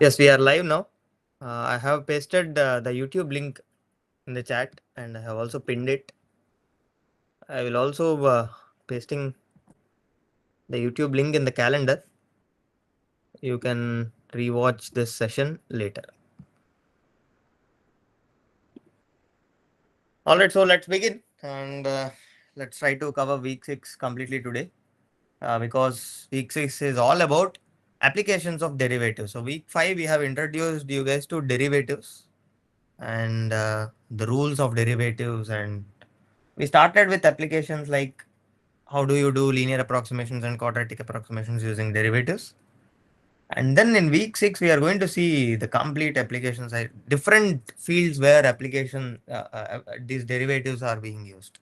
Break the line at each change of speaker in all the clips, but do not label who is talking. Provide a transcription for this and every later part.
Yes, we are live now. I have pasted the YouTube link in the chat and I have also pinned it. I will also pasting the YouTube link in the calendar. You can rewatch this session later. All right, so let's begin and let's try to cover week 6 completely today because week 6 is all about applications of derivatives. So week 5 we have introduced you guys to derivatives and the rules of derivatives, and we started with applications like how do you do linear approximations and quadratic approximations using derivatives. And then in week 6, we are going to see the complete applications, different fields where these derivatives are being used.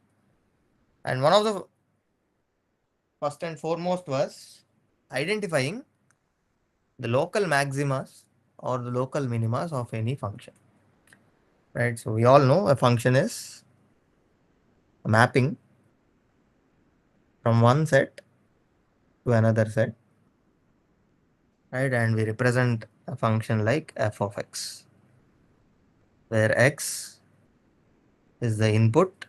And one of the first and foremost was identifying the local maximas or the local minimas of any function. Right. So we all know a function is a mapping from one set to another set, right? And we represent a function like f of x, where x is the input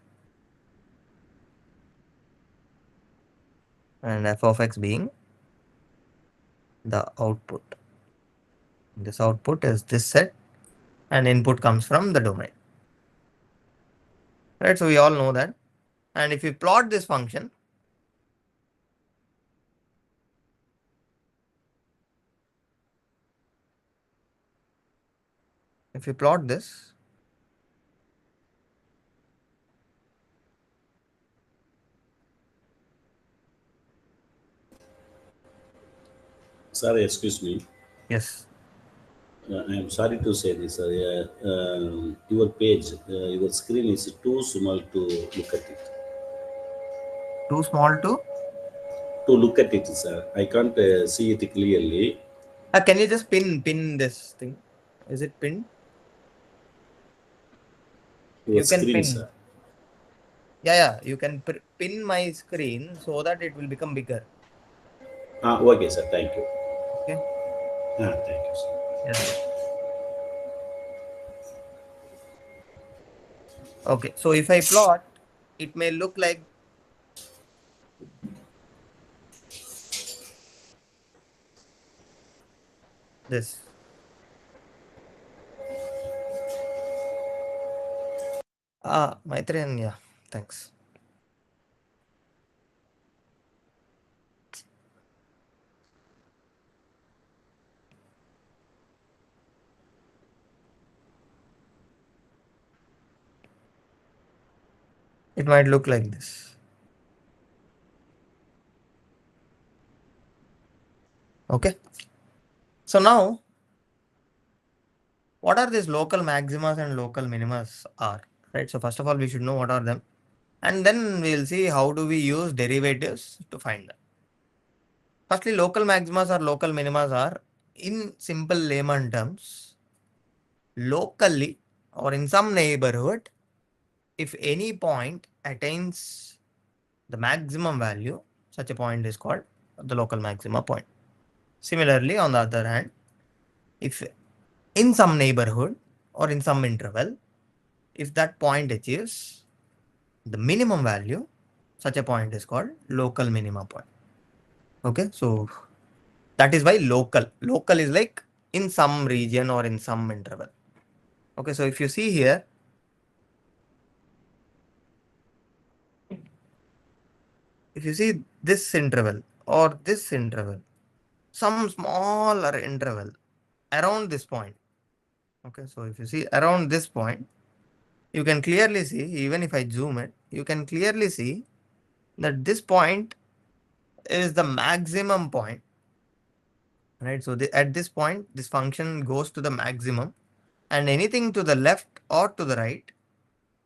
and f of x being the output. This output is this set and input comes from the domain, right? So we all know that. And if you plot this function, if you plot this,
Sorry, excuse me.
yes,
I am sorry to say this. Your page, your screen is too small to look at it.
too small to,
To look at it, sir. I can't see it clearly.
can you just pin this thing? Is it pinned?
Your
You can
screen,
pin.
sir.
Yeah, you can pin my screen so that it will become bigger.
Okay, sir. Thank you.
Okay.
Thank you, sir.
Yes. Okay. So if I plot, it may look like this. Maitreyan, yeah. Thanks. It might look like this. Okay. So now, what are these local maximas and local minimas are, right? So first of all, we should know what are them. And then we'll see how do we use derivatives to find them. Firstly, local maximas or local minimas are, in simple layman terms, locally or in some neighborhood, if any point attains the maximum value, such a point is called the local maxima point. Similarly, on the other hand, if in some neighborhood or in some interval, if that point achieves the minimum value, such a point is called local minima point. Okay, so that is why local. Local is like in some region or in some interval. Okay, so if you see here, if you see this interval or this interval, some smaller interval around this point. Okay, so if you see around this point, you can clearly see, even if I zoom it, you can clearly see that this point is the maximum point, right? So at this point, this function goes to the maximum, and anything to the left or to the right,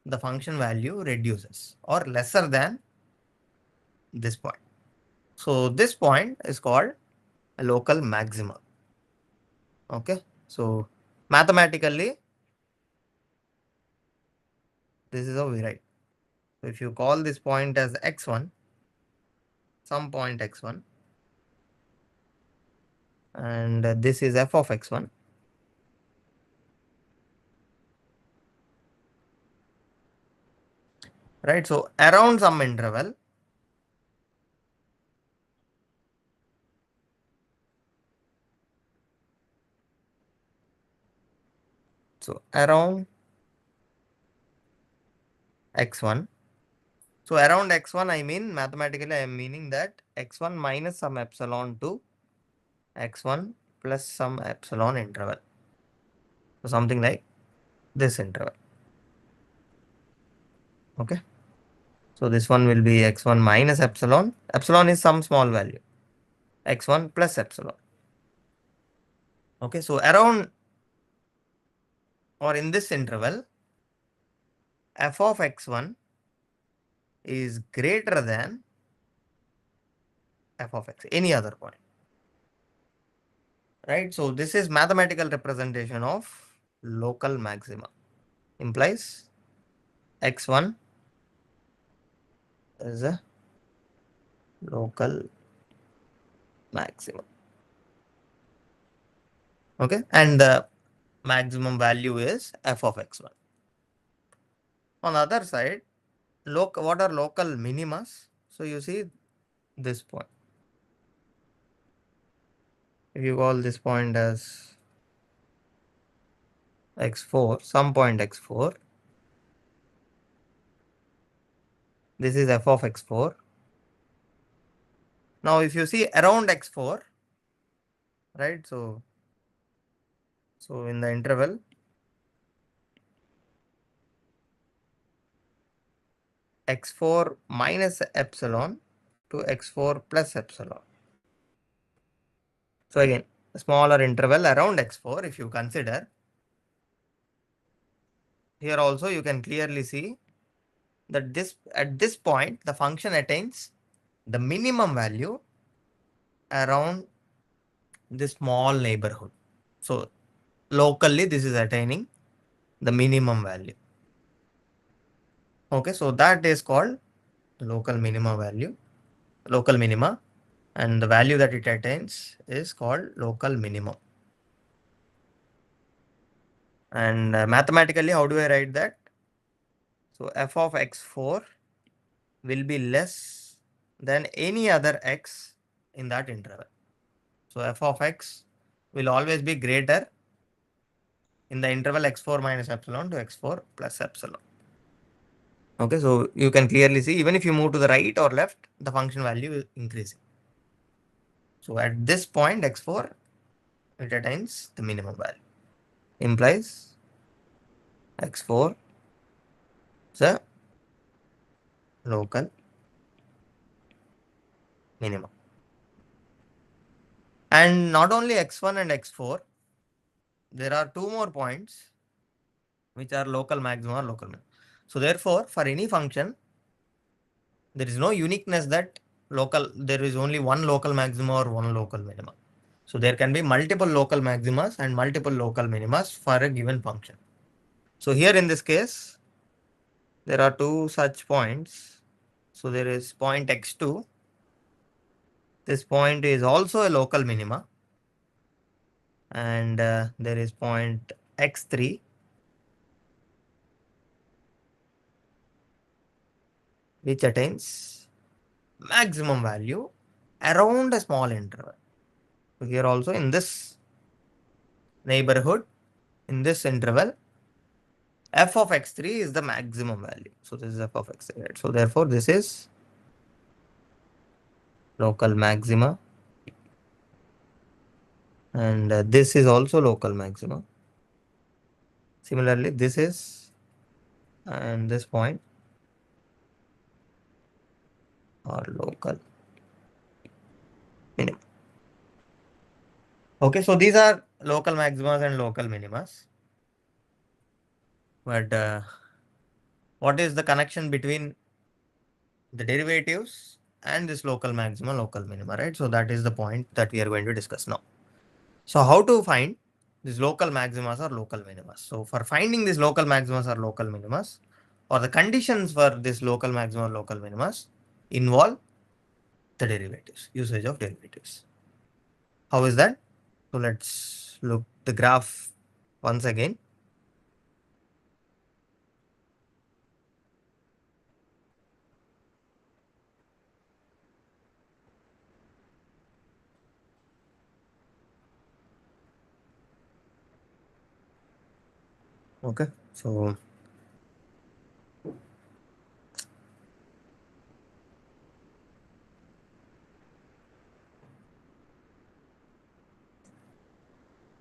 the function value reduces or lesser than this point. So this point is called a local maxima. Okay, so mathematically, this is how we write. So if you call this point as x1, some point x1, and this is f of x1, right? So around some interval, so around x1. So around x1, I mean mathematically, I am meaning that x1 minus some epsilon to x1 plus some epsilon interval. So something like this interval. Okay. So this one will be x1 minus epsilon. Epsilon is some small value. X1 plus epsilon. Okay. So around or in this interval, f of x1 is greater than f of x, any other point. Right. So this is mathematical representation of local maxima. Implies x1 is a local maximum. Okay. And the maximum value is f of x1. On the other side, what are local minimas? So you see this point. If you call this point as x4, some point x4, this is f of x4. Now if you see around x4, right? So in the interval x4 minus epsilon to x4 plus epsilon. So again, a smaller interval around x4, if you consider, here also you can clearly see that at this point the function attains the minimum value around this small neighborhood. So locally this is attaining the minimum value. Okay, so that is called local minima value, local minima, and the value that it attains is called local minimum. And mathematically, how do I write that? So f of x4 will be less than any other x in that interval. So f of x will always be greater in the interval x4 minus epsilon to x4 plus epsilon. Okay, so you can clearly see even if you move to the right or left, the function value is increasing. So at this point x4, it attains the minimum value. Implies x4 is a local minimum. And not only x1 and x4, there are two more points which are local maxima or local minimum. So therefore, for any function, there is no uniqueness that there is only one local maxima or one local minima. So there can be multiple local maximas and multiple local minimas for a given function. So here in this case, there are two such points. So there is point x2. This point is also a local minima. And there is point x3, which attains maximum value around a small interval. So here also in this neighborhood, in this interval, f of x3 is the maximum value. So this is f of x3, right? So therefore this is local maxima, and this is also local maxima. Similarly, this is, and this point are local minima. Okay, so these are local maximas and local minimas. But what is the connection between the derivatives and this local maxima, local minima, right? So that is the point that we are going to discuss now. So how to find these local maximas or local minimas? So for finding these local maximas or local minimas, or the conditions for this local maxima or local minimas involve the derivatives, usage of derivatives. How is that? So let's look the graph once again. Okay, so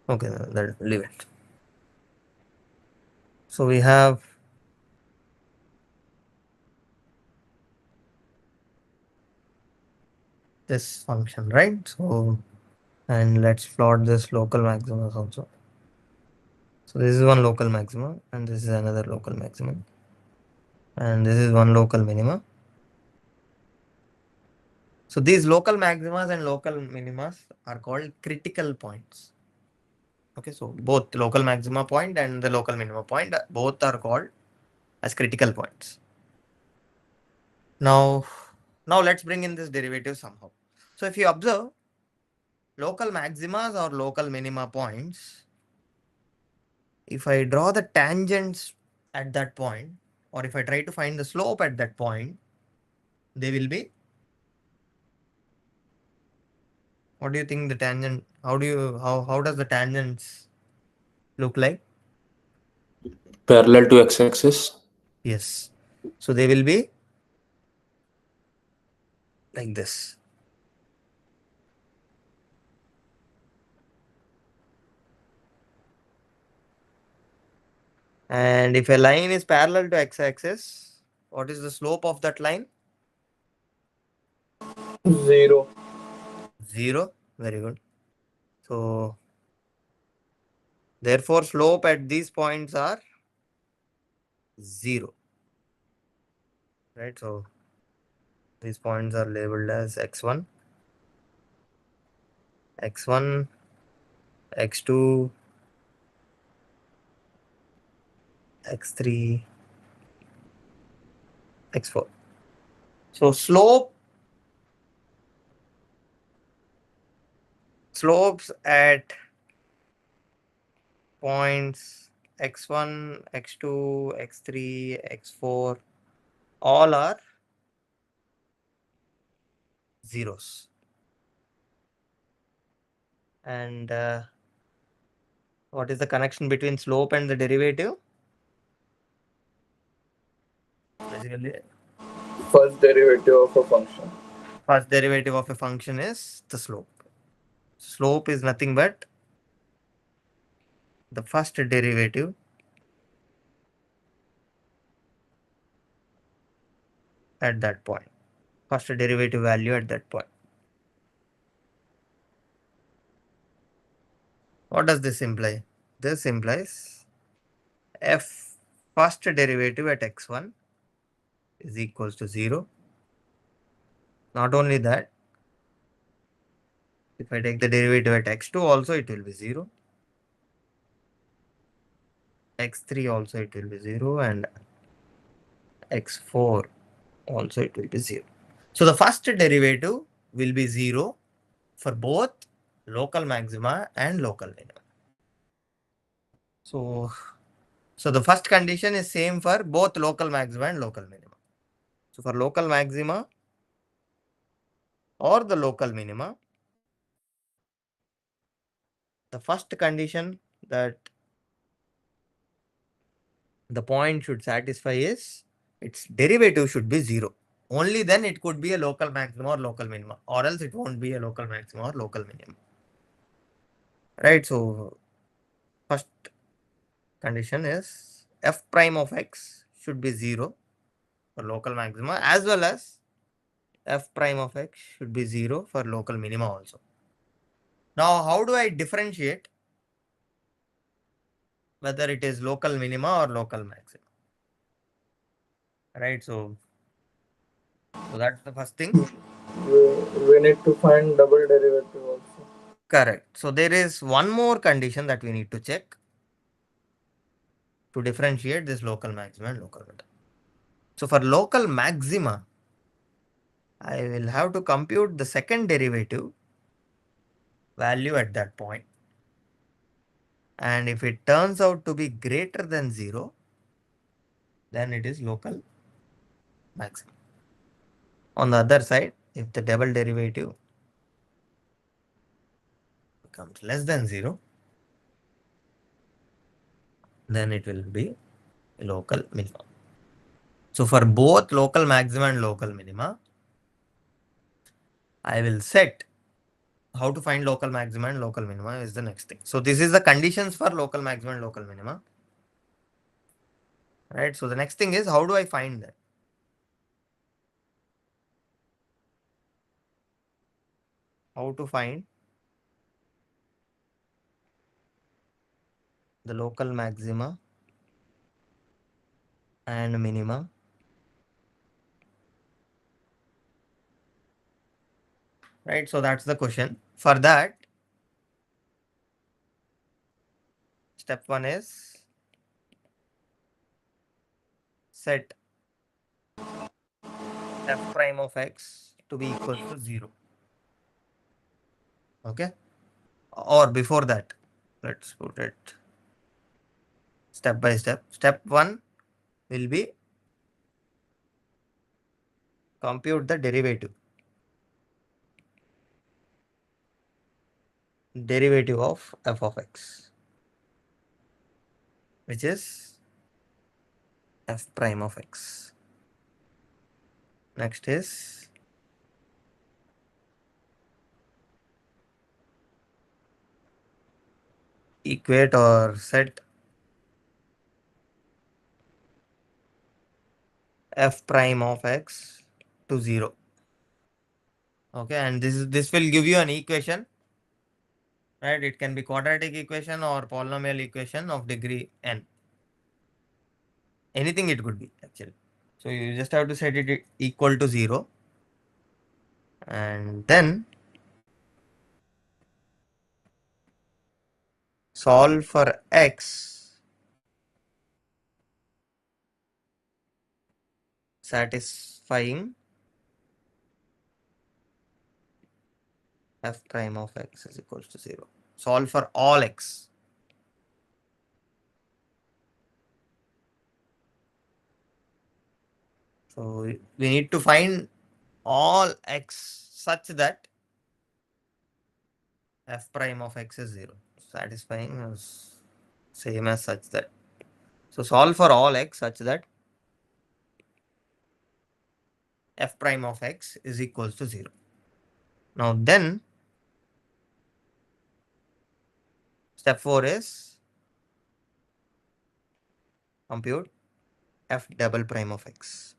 okay, then leave it. So we have this function, right? So, and let's plot this local maximus also. So this is one local maximum, and this is another local maximum, and this is one local minima. So these local maximas and local minimas are called critical points. Okay, so both local maxima point and the local minima point, both are called as critical points. Now, let's bring in this derivative somehow. So if you observe local maximas or local minima points, if I draw the tangents at that point, or if I try to find the slope at that point, they will be, what do you think the tangent, how does the tangents look like?
Parallel to x-axis.
Yes. So they will be like this. And if a line is parallel to x-axis, what is the slope of that line?
0.
0. Very good. So therefore slope at these points are 0. Right. So these points are labeled as x1, x1, x2, x3, x4. So slopes at points x1, x2, x3, x4 all are zeros. And what is the connection between slope and the derivative? Basically,
First derivative of a function.
first derivative of a function is the slope. Slope is nothing but the first derivative at that point. First derivative value at that point. What does this imply? This implies f first derivative at x1 is equals to 0. Not only that, if I take the derivative at x2 also it will be 0. x3 also it will be 0 and x4 also it will be 0. So the first derivative will be 0 for both local maxima and local minima. So the first condition is same for both local maxima and local minima. So for local maxima or the local minima, the first condition that the point should satisfy is its derivative should be 0. Only then it could be a local maxima or local minima, or else it won't be a local maxima or local minima. Right, so first condition is f prime of x should be 0 for local maxima, as well as f prime of x should be 0 for local minima also. Now, how do I differentiate whether it is local minima or local maxima? Right, so that's the first thing.
We need to find double derivative also.
Correct. So there is one more condition that we need to check to differentiate this local maxima and local minima. So for local maxima, I will have to compute the second derivative value at that point. And if it turns out to be greater than 0, then it is local maximum. On the other side, if the double derivative becomes less than 0, then it will be local minima. So for both local maxima and local minima, I will set how to find local maxima and local minima is the next thing. So this is the conditions for local maxima and local minima. Right. So the next thing is, how do I find that? How to find the local maxima and minima right? So that's the question. For that, step one is set f prime of x to be equal to 0. Okay. Or before that, let's put it step by step. Step one will be compute the derivative of f of x, which is f prime of x. Next is equate or set f prime of x to 0. Okay, and this will give you an equation, right? It can be quadratic equation or polynomial equation of degree n. Anything it could be actually. So you just have to set it equal to 0, and then solve for x satisfying f prime of x is equals to 0. Solve for all x. So we need to find all x such that f prime of x is 0. Satisfying is same as such that. So solve for all x such that f prime of x is equals to 0. Now then, step 4 is compute f double prime of x.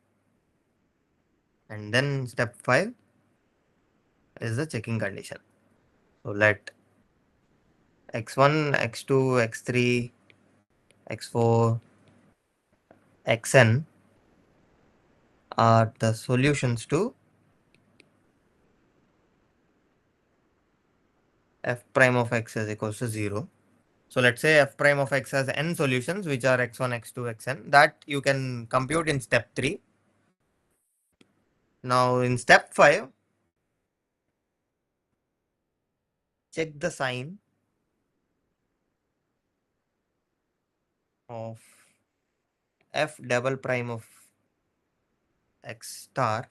And then step 5 is the checking condition. So let x1, x2, x3, x4, xn are the solutions to f prime of x is equals to 0. So let's say f prime of x has n solutions, which are x1, x2, xn, that you can compute in step 3. Now in step 5, check the sign of f double prime of x star.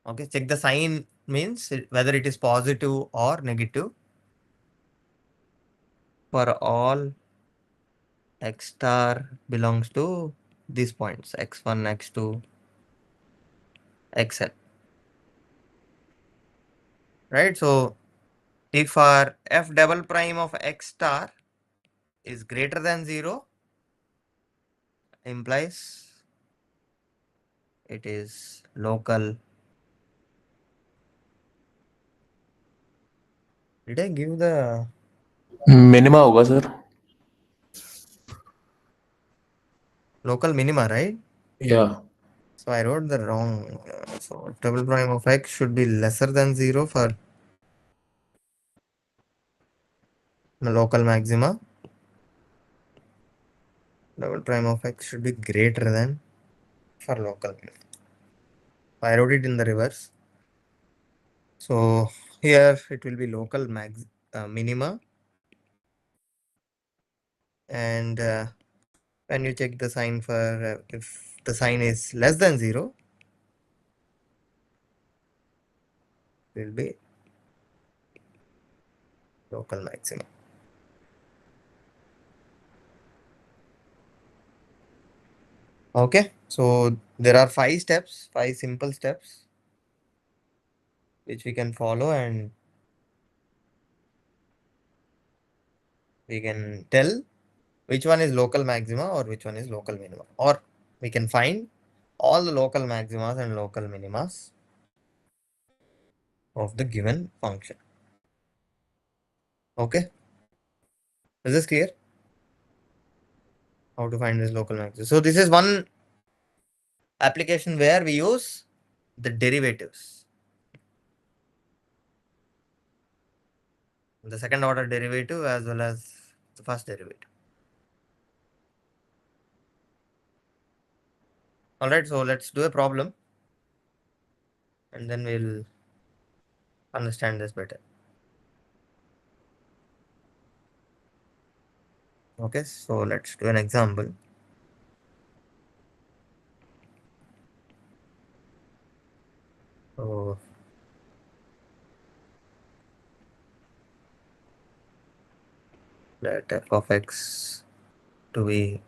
Okay, check the sign means whether it is positive or negative for all x star belongs to these points x1, x2, xn. Right? So if our f double prime of x star is greater than 0, implies it is local. Did I give the
minima होगा sir.
local minima, right?
Yeah.
So I wrote the wrong. So double prime of x should be lesser than 0 for the local maxima. Double prime of x should be greater than for local minima. I wrote it in the reverse. So here it will be local minima, and when you check the sign for if the sign is less than 0, it will be local maximum. Okay, so there are 5 steps, 5 simple steps which we can follow, and we can tell which one is local maxima or which one is local minima, or we can find all the local maximas and local minimas of the given function. Okay, is this clear? How to find this local maxima? So this is one application where we use the derivatives, the second order derivative as well as the first derivative. All right, so let's do a problem and then we'll understand this better. Okay, so let's do an example. So let f of x to be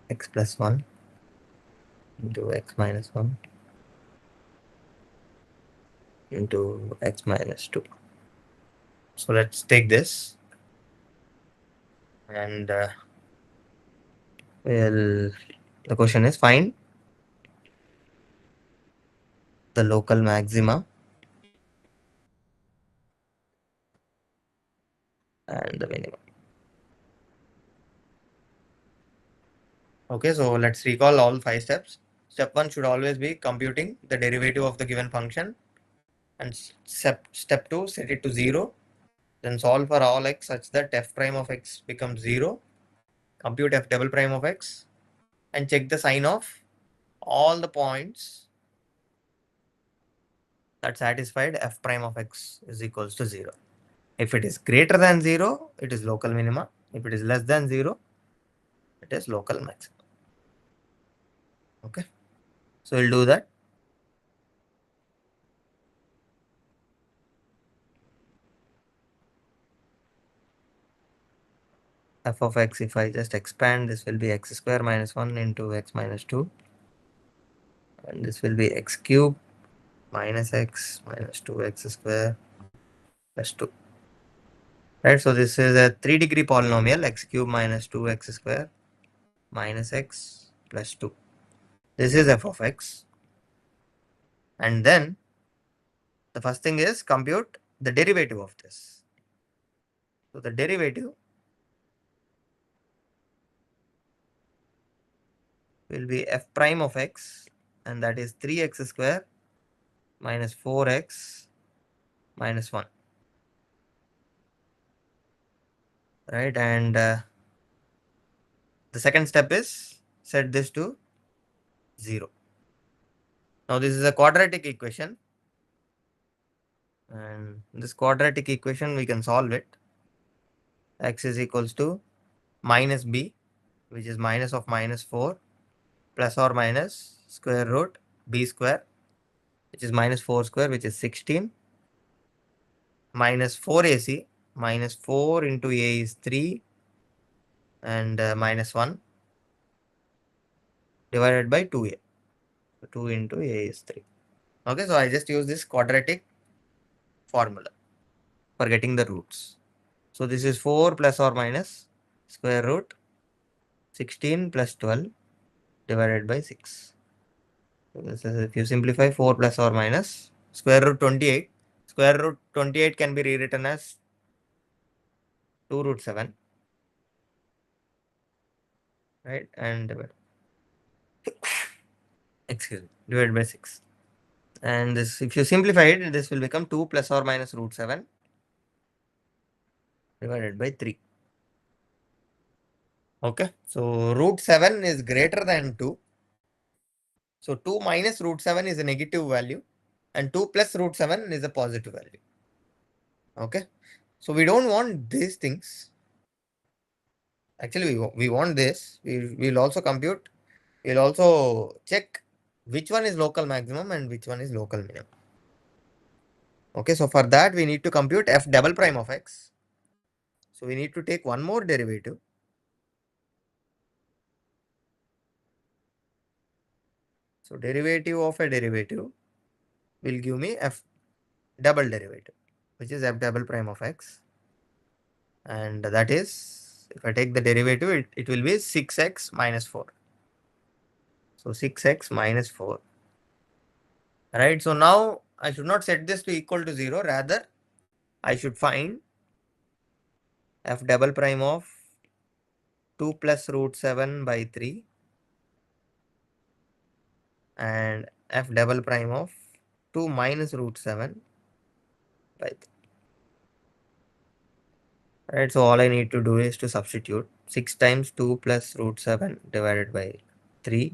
x plus 1 into x minus 1 into x minus 2. So let's take this and the question is find the local maxima and the minimum. Okay, so let's recall all 5 steps. Step 1 should always be computing the derivative of the given function, and step 2 set it to 0, then solve for all x such that f prime of x becomes 0, compute f double prime of x, and check the sign of all the points that satisfied f prime of x is equals to 0. If it is greater than 0, it is local minima. If it is less than 0, it is local maximum. Okay, so we'll do that. F of x, if I just expand, this will be x square minus 1 into x minus 2, and this will be x cube minus x minus 2x square plus 2. Right, so this is a 3-degree polynomial, x cube minus 2x square minus x plus 2. This is f of x. And then the first thing is compute the derivative of this. So the derivative will be f prime of x, and that is 3x square minus 4x minus 1. Right, and the second step is set this to 0. Now this is a quadratic equation, and this quadratic equation we can solve it. X is equals to minus b, which is minus of minus 4, plus or minus square root b square, which is minus 4 square, which is 16, minus 4ac, minus 4 into a is 3, and minus 1 divided by 2a. 2 into a is 3. Okay, so I just use this quadratic formula for getting the roots. So this is 4 plus or minus square root 16 plus 12 divided by 6. So this is, if you simplify, 4 plus or minus square root 28. Square root 28 can be rewritten as 2 root 7. Right, and excuse me, divided by 6. And this, if you simplify it, this will become 2 plus or minus root 7 divided by 3. Okay, so root 7 is greater than 2. So 2 minus root 7 is a negative value, and 2 plus root 7 is a positive value. Okay, so we don't want these things. Actually, we want this. We'll also compute, we'll also check which one is local maximum and which one is local minimum. Okay, so for that we need to compute f double prime of x. So we need to take one more derivative. So derivative of a derivative will give me f double derivative, which is f double prime of x. And that is, if I take the derivative, it will be 6x minus 4. So 6x minus 4. Right. So now I should not set this to equal to 0. Rather, I should find f double prime of 2 plus root 7 by 3 and f double prime of 2 minus root 7 by 3. Right. So all I need to do is to substitute 6 times 2 plus root 7 divided by 3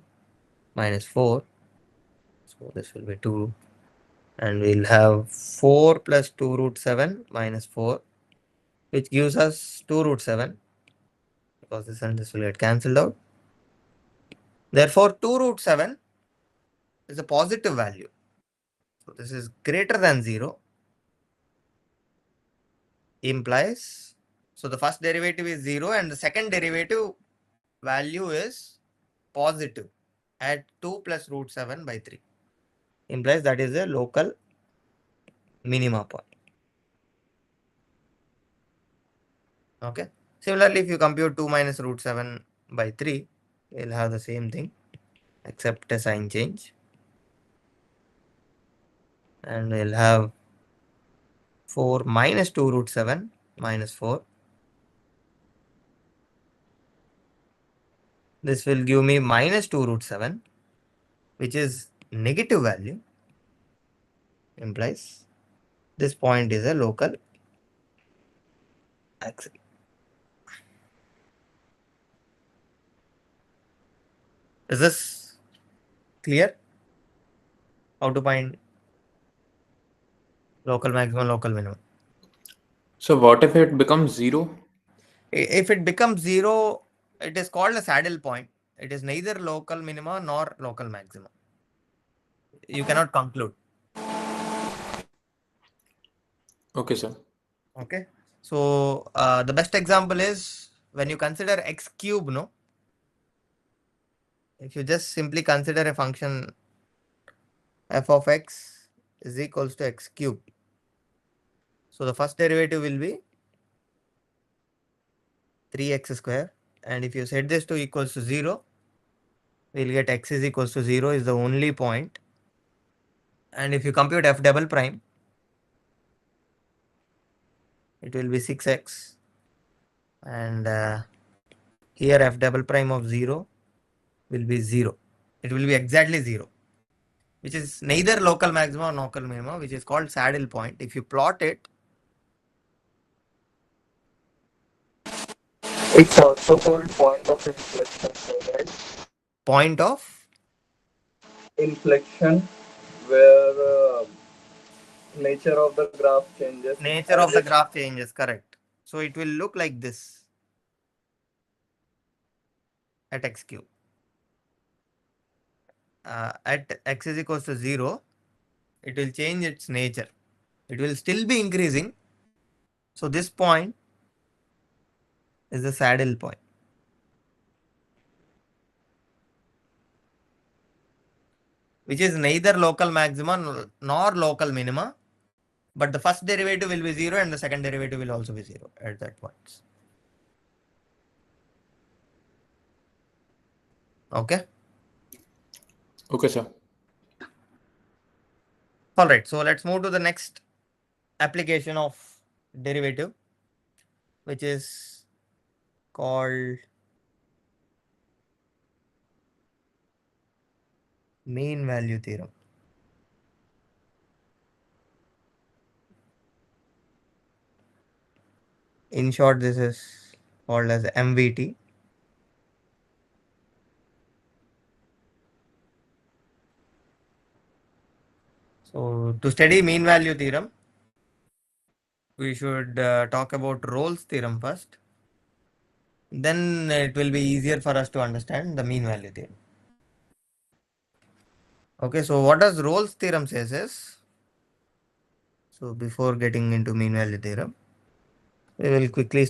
minus 4. So this will be 2. And we'll have 4 plus 2 root 7 minus 4, which gives us 2 root 7, because this and this will get cancelled out. Therefore, 2 root 7 is a positive value. So this is greater than 0, implies, so the first derivative is 0 and the second derivative value is positive at 2 plus root 7 by 3. Implies that is a local minima point. Okay. Similarly, if you compute 2 minus root 7 by 3, you'll have the same thing except a sign change. And we'll have 4 minus 2 root 7 minus 4. This will give me minus 2 root 7, which is negative value. Implies this point is a local axis. Is this clear? How to find local maximum, local minimum?
So what if it becomes 0?
If it becomes 0, it is called a saddle point. It is neither local minima nor local maximum. You cannot conclude.
Okay, sir.
Okay. So the best example is when you consider x cube, no? If you just simply consider a function f of x is equals to x cube. So the first derivative will be 3x square. And if you set this to equals to 0, we'll get x is equals to 0 is the only point. And if you compute f double prime, it will be 6x. And here f double prime of 0 will be 0. It will be exactly 0, which is neither local maxima nor local minima, which is called saddle point. If you plot it,
It's also called point of inflection, right?
point of
Inflection, where nature of the graph changes.
nature of the graph changes, correct. So it will look like this at x cube. At x is equals to 0, it will change its nature. It will still be increasing. So this point is the saddle point. Which is neither local maxima nor local minima, but the first derivative will be 0 and the second derivative will also be 0 at that point. Okay.
Okay, sir.
All right. So let's move to the next application of derivative, which is called mean value theorem. In short, this is called as MVT. So to study mean value theorem, we should talk about Rolle's theorem first. Then it will be easier for us to understand the mean value theorem. Okay, so what does Rolle's theorem says is, so before getting into mean value theorem, we'll quickly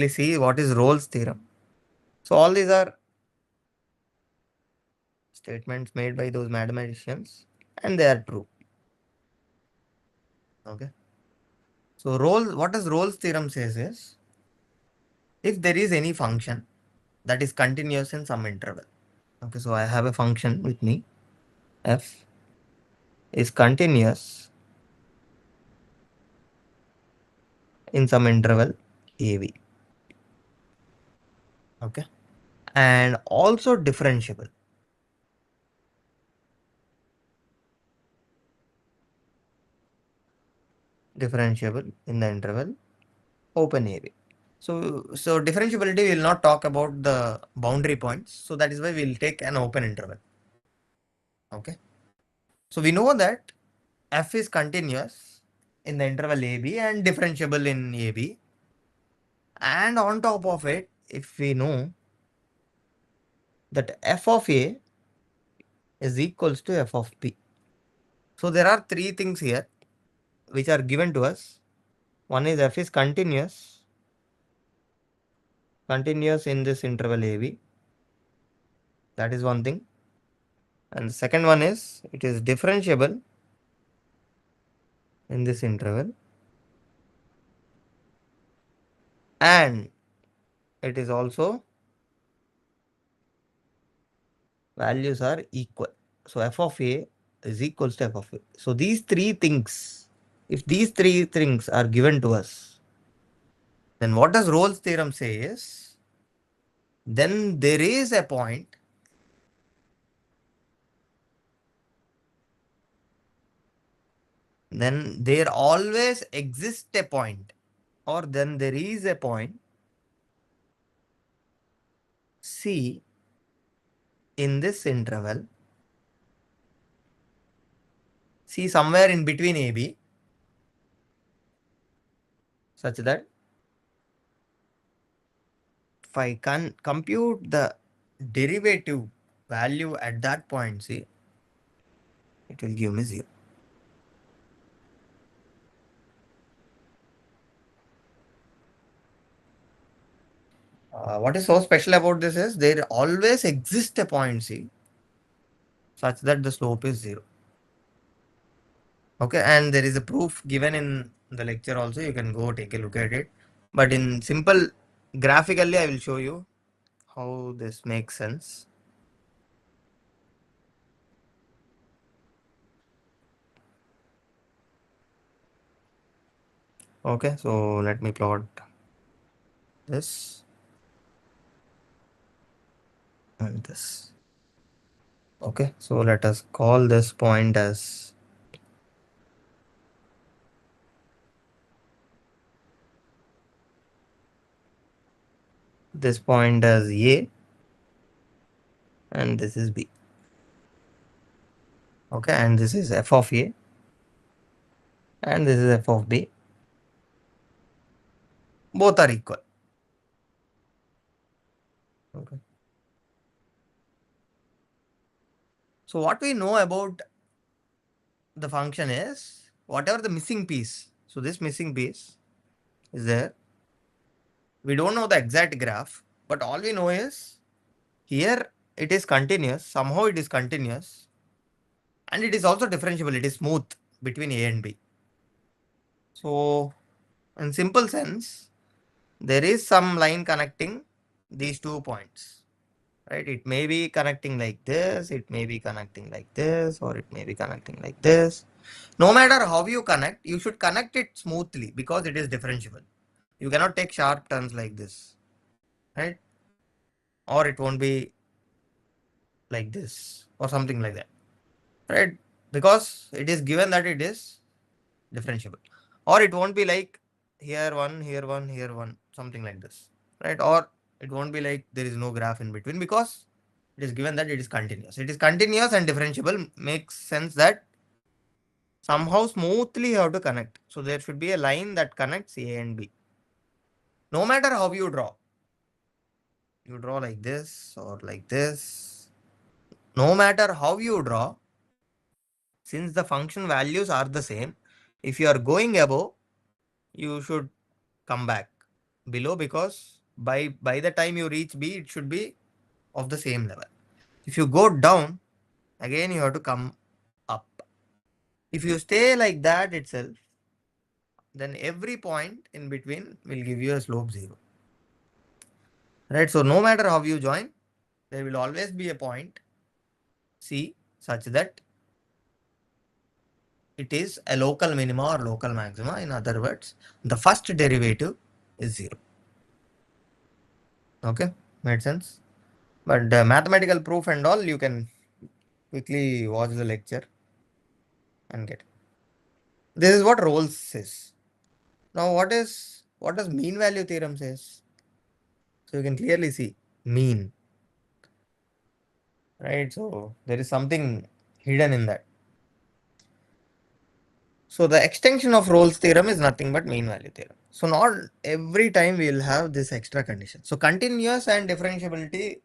see what is Rolle's theorem. So all these are statements made by those mathematicians, and they are true. Okay. So what does Rolle's theorem says is, if there is any function that is continuous in some interval. Okay, so I have a function with me, f is continuous in some interval ab. Okay, and also differentiable. Differentiable in the interval open ab. So differentiability, we will not talk about the boundary points. So that is why we'll take an open interval. Okay. So we know that f is continuous in the interval AB and differentiable in AB. And on top of it, if we know that f of A is equals to f of B. So there are three things here which are given to us. One is f is continuous in this interval AB. That is one thing. And the second one is it is differentiable in this interval. And it is also values are equal. So f of A is equals to f of A. So these three things, if these three things are given to us, then what does Rolle's theorem say is, then there is a point then there always exists a point, or then there is a point C in this interval, C somewhere in between AB, such that if I can compute the derivative value at that point C, it will give me 0. What is so special about this is there always exists a point C such that the slope is 0. Okay, and there is a proof given in the lecture also. You can go take a look at it. But in simple graphically, I will show you how this makes sense. Okay, so let me plot this and this. Okay, so let us call this point as this point as A and this is B. Okay, and this is f of A and this is f of B. Both are equal. Okay. So what we know about the function is whatever the missing piece. So this missing piece is there. We don't know the exact graph, but all we know is here it is continuous. Somehow it is continuous. And it is also differentiable. It is smooth between A and B. So in simple sense, there is some line connecting these 2 points. Right? It may be connecting like this, it may be connecting like this, or it may be connecting like this. No matter how you connect, you should connect it smoothly because it is differentiable. You cannot take sharp turns like this, right? Or it won't be like this or something like that, right? Because it is given that it is differentiable. Or it won't be like here one, here one, here one, something like this, right? Or it won't be like there is no graph in between because it is given that it is continuous. It is continuous and differentiable makes sense that somehow smoothly you have to connect. So there should be a line that connects A and B. No matter how you draw like this or like this, no matter how you draw, since the function values are the same, if you are going above, you should come back below because by the time you reach B, it should be of the same level. If you go down, Again, you have to come up. If you stay like that itself, then every point in between will give you a slope 0. Right? So no matter how you join, there will always be a point C such that it is a local minima or local maxima. In other words, the first derivative is 0. Okay, made sense? But mathematical proof and all, you can quickly watch the lecture and get. This is what Rolls says. Now, what does mean value theorem says? So you can clearly see mean, right? So there is something hidden in that. So the extension of Rolls theorem is nothing but mean value theorem. So not every time we will have this extra condition. So continuous and differentiability,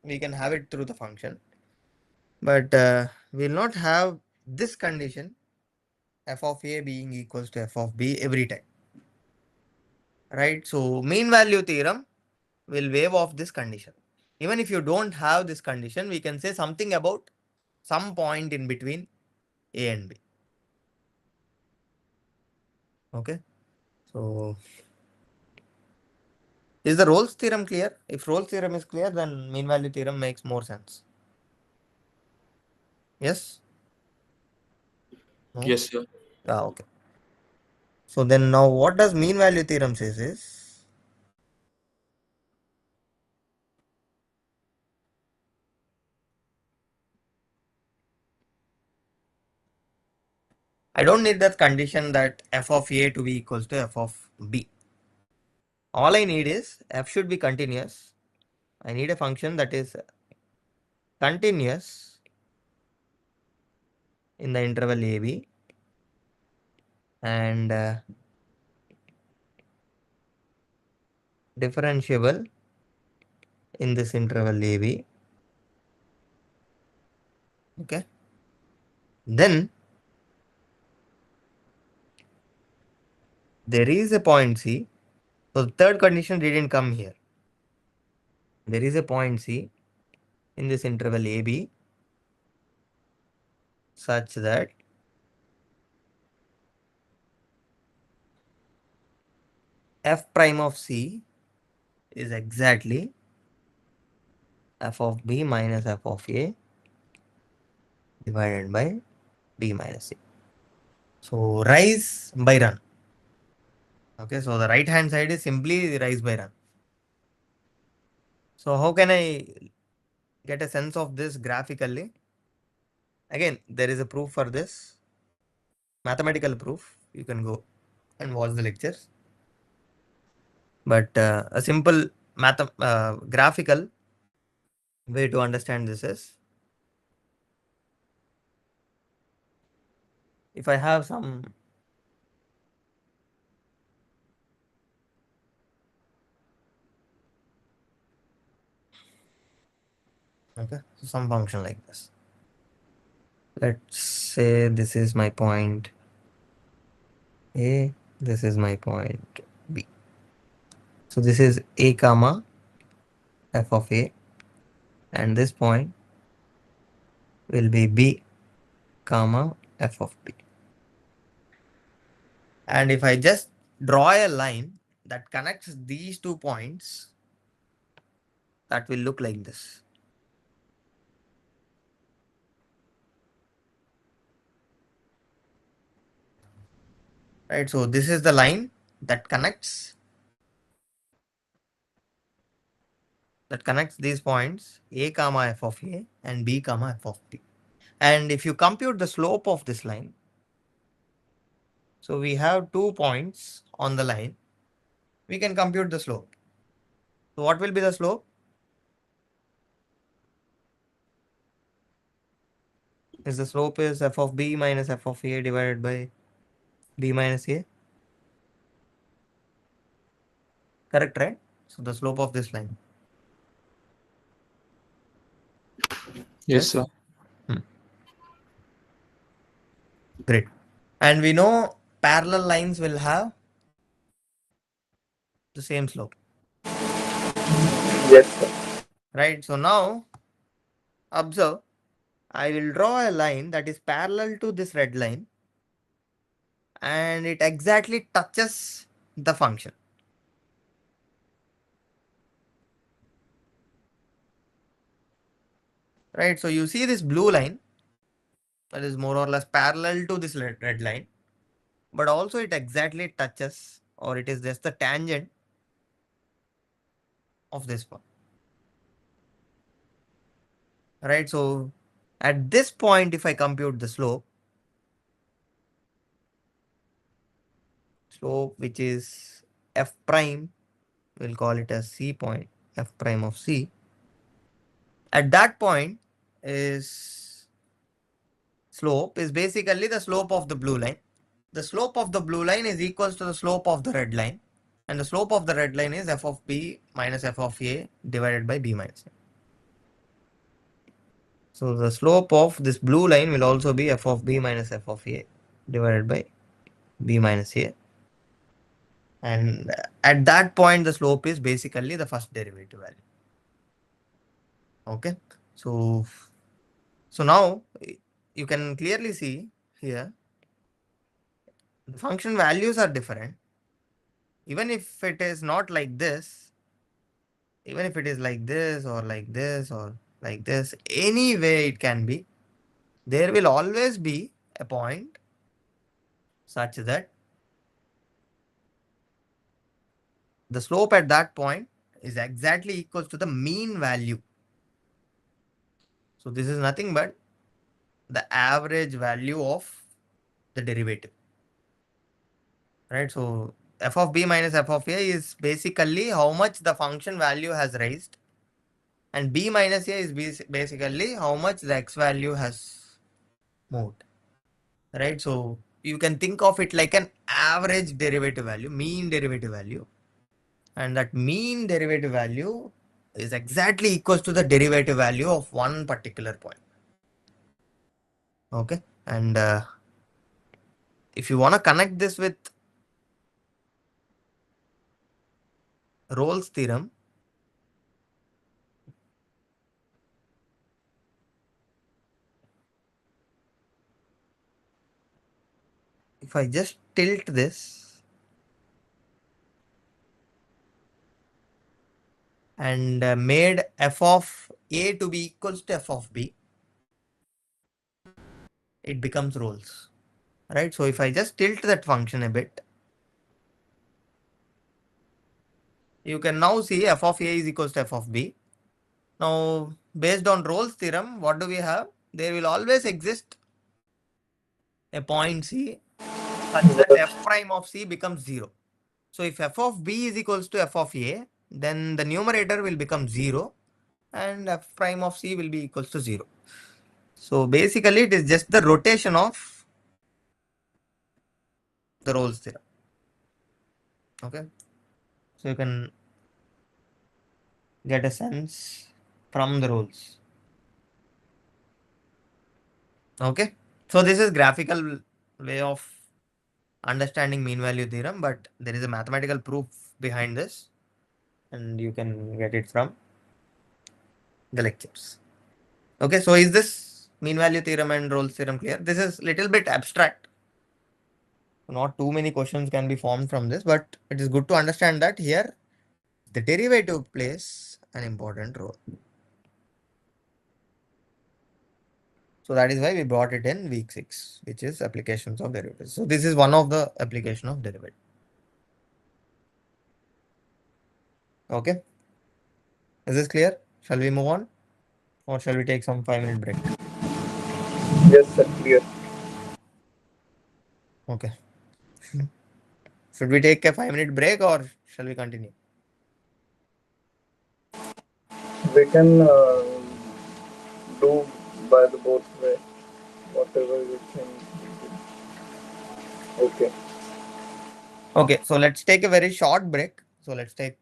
we can have it through the function, but we will not have this condition f of a being equals to f of b every time, right? So mean value theorem will waive off this condition. Even if you don't have this condition, we can say something about some point in between a and b. Okay, so is the Rolls theorem clear? If Rolls theorem is clear, then mean value theorem makes more sense. Yes? No?
Yes, sir.
Okay. So then now what does mean value theorem says is, I don't need that condition that f of a to be equals to f of b. All I need is f should be continuous. I need a function that is continuous in the interval ab and differentiable in this interval ab. Okay. Then there is a point C. So the third condition didn't come here. There is a point C in this interval AB such that f prime of C is exactly f of B minus f of A divided by B minus C. So rise by run. Okay, so the right hand side is simply rise by run. So how can I get a sense of this graphically? Again, there is a proof for this, mathematical proof. You can go and watch the lectures. But a simple graphical way to understand this is, if I have some okay, so some function like this. Let's say this is my point A, this is my point B. So this is A comma f of A, and this point will be B comma f of B. And if I just draw a line that connects these 2 points, that will look like this. Right, so this is the line that connects these points A comma f of A and B comma f of B. And if you compute the slope of this line, so we have 2 points on the line, we can compute the slope. So what will be the slope? Is the slope is f of B minus f of A divided by B minus A. Correct, right? So the slope of this line.
Yes, sir.
Great. And we know parallel lines will have the same slope.
Yes, sir.
Right. So now observe, I will draw a line that is parallel to this red line and it exactly touches the function. Right, so you see this blue line that is more or less parallel to this red line, but also it exactly touches, or it is just the tangent of this one. Right, so at this point, if I compute the slope which is f prime, we'll call it as c point, f prime of c. At that point is slope is basically the slope of the blue line. The slope of the blue line is equals to the slope of the red line, and the slope of the red line is f of b minus f of a divided by b minus a. So the slope of this blue line will also be f of b minus f of a divided by b minus a. And at that point, the slope is basically the first derivative value. Okay. So now you can clearly see here the function values are different. Even if it is not like this, even if it is like this or like this or like this, any way it can be, there will always be a point such that the slope at that point is exactly equals to the mean value. So this is nothing but the average value of the derivative. Right, so f of b minus f of a is basically how much the function value has raised, and b minus a is basically how much the x value has moved. Right, so you can think of it like an average derivative value, mean derivative value, and that mean derivative value is exactly equals to the derivative value of one particular point. Okay, and if you want to connect this with Rolle's theorem, if I just tilt this and made f of a to be equals to f of b, it becomes Rolle's. Right, so if I just tilt that function a bit, you can now see f of a is equals to f of b. Now, based on Rolle's theorem, what do we have? There will always exist a point C such that f prime of C becomes 0. So if f of b is equals to f of a, then the numerator will become 0 and f prime of C will be equals to 0. So basically it is just the rotation of the Rolle's theorem. Okay. So you can get a sense from the Rolle's. Okay. So this is graphical way of understanding mean value theorem, but there is a mathematical proof behind this and you can get it from the lectures. Okay, so is this mean value theorem and Rolle's theorem clear? This is little bit abstract. Not too many questions can be formed from this, but it is good to understand that here the derivative plays an important role. So that is why we brought it in week 6, which is applications of derivatives. So this is one of the application of derivative. Okay. Is this clear? Shall we move on? Or shall we take some 5-minute break?
Yes, sir, clear.
Okay. Should we take a 5-minute break or shall we continue?
We can do by the both way, whatever you think. Okay.
Okay, so let's take a very short break. So let's take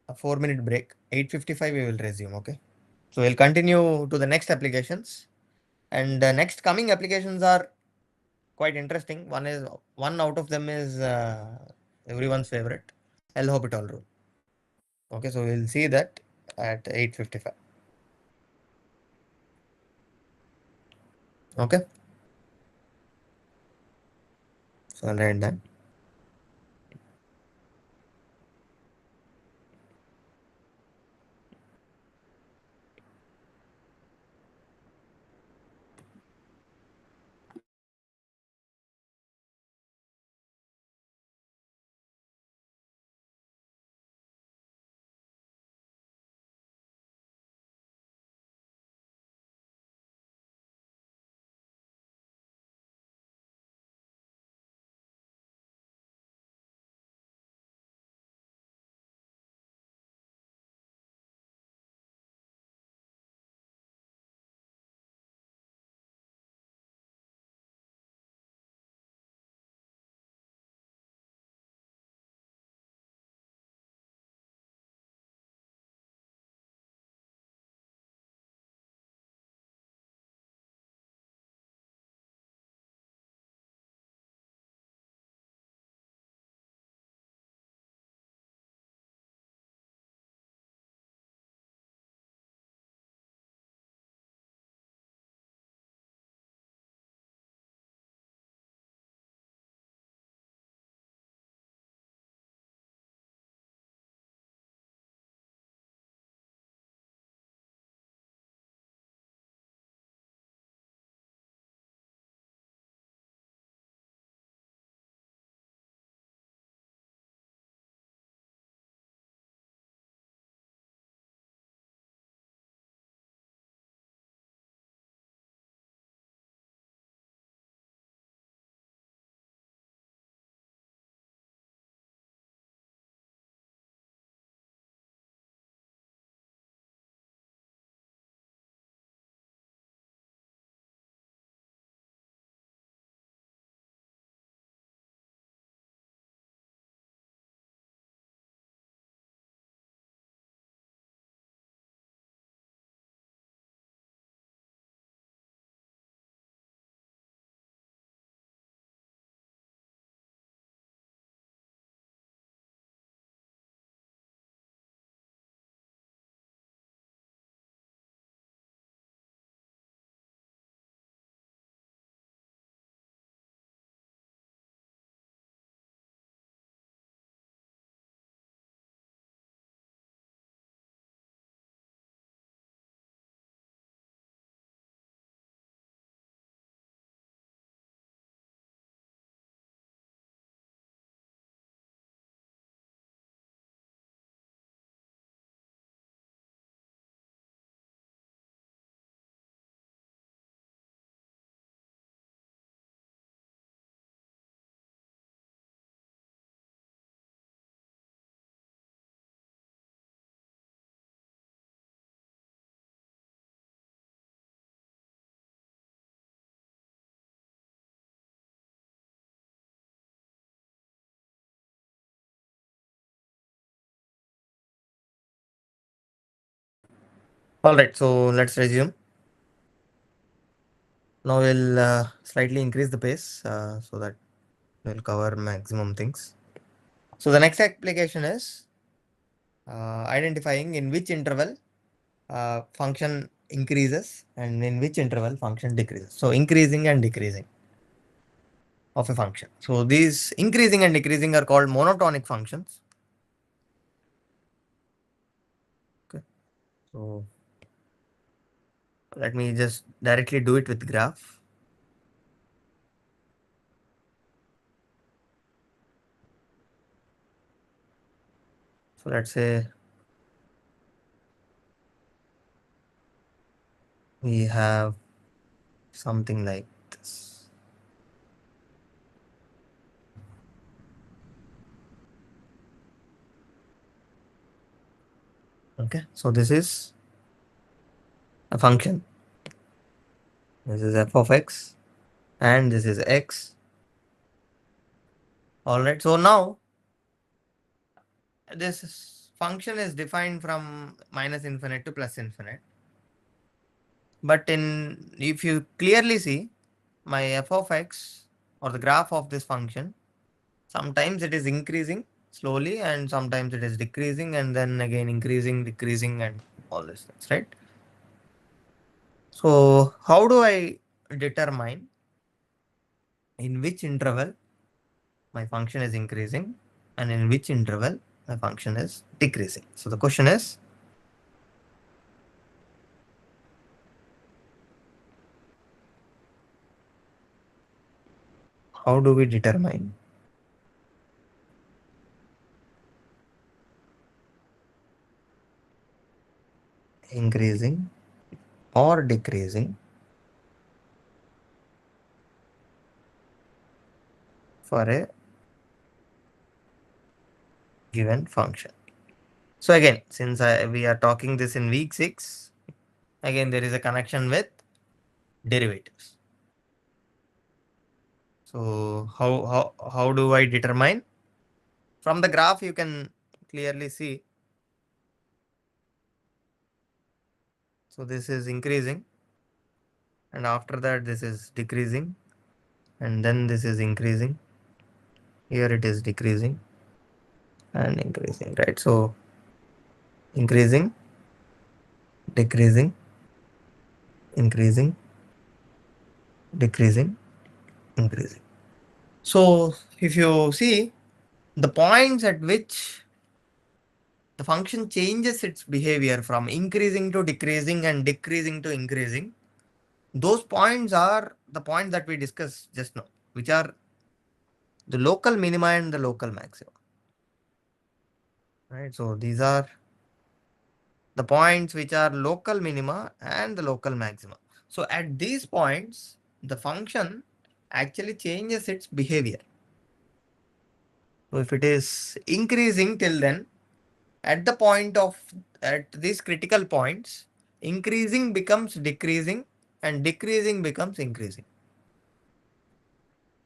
a 4-minute break. 8:55 we will resume. Okay. So we'll continue to the next applications. And the next coming applications are quite interesting. One out of them is everyone's favorite, L'Hopital rule. Okay, so we'll see that at 8:55. Okay. So I'll write that. All right. So let's resume. Now we'll slightly increase the pace so that we'll cover maximum things. So the next application is identifying in which interval function increases and in which interval function decreases. So increasing and decreasing of a function. So these increasing and decreasing are called monotonic functions. Okay. So let me just directly do it with graph. So let's say we have something like this. Okay. So this is a function. This is f of x and this is x. All right. So now this function is defined from minus infinite to plus infinite. But if you clearly see my f of x or the graph of this function, sometimes it is increasing slowly and sometimes it is decreasing and then again increasing, decreasing and all these things, right? So how do I determine in which interval my function is increasing and in which interval my function is decreasing. So the question is, how do we determine increasing or decreasing for a given function? So again, since we are talking this in week 6, again there is a connection with derivatives. So how do I determine? From the graph you can clearly see. So this is increasing, and after that this is decreasing, and then this is increasing. Here it is decreasing and increasing, right? So increasing, decreasing, increasing, decreasing, increasing. So if you see the points at which the function changes its behavior from increasing to decreasing and decreasing to increasing, those points are the points that we discussed just now, which are the local minima and the local maxima. Right? So these are the points which are local minima and the local maxima. So at these points, the function actually changes its behavior. So if it is increasing till then, at the point of, at these critical points, increasing becomes decreasing and decreasing becomes increasing.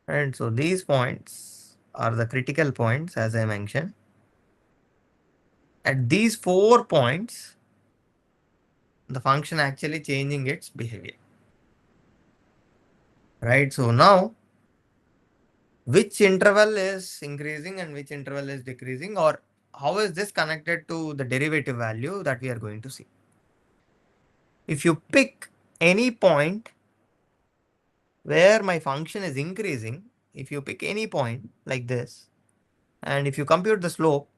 And so these points are the critical points, as I mentioned. At these 4 points, the function actually changing its behavior. Right? So now, which interval is increasing and which interval is decreasing, or how is this connected to the derivative value that we are going to see? If you pick any point where my function is increasing, if you pick any point like this, and if you compute the slope,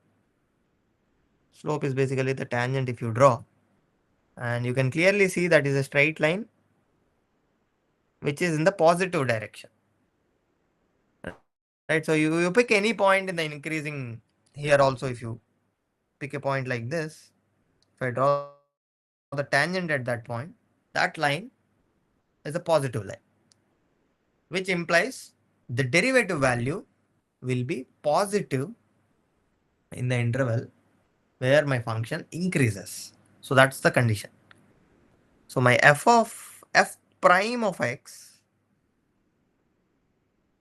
slope is basically the tangent if you draw, and you can clearly see that is a straight line which is in the positive direction. Right, so you pick any point in the increasing. Here also, if you pick a point like this, if I draw the tangent at that point, that line is a positive line, which implies the derivative value will be positive in the interval where my function increases. So that's the condition. So my f prime of x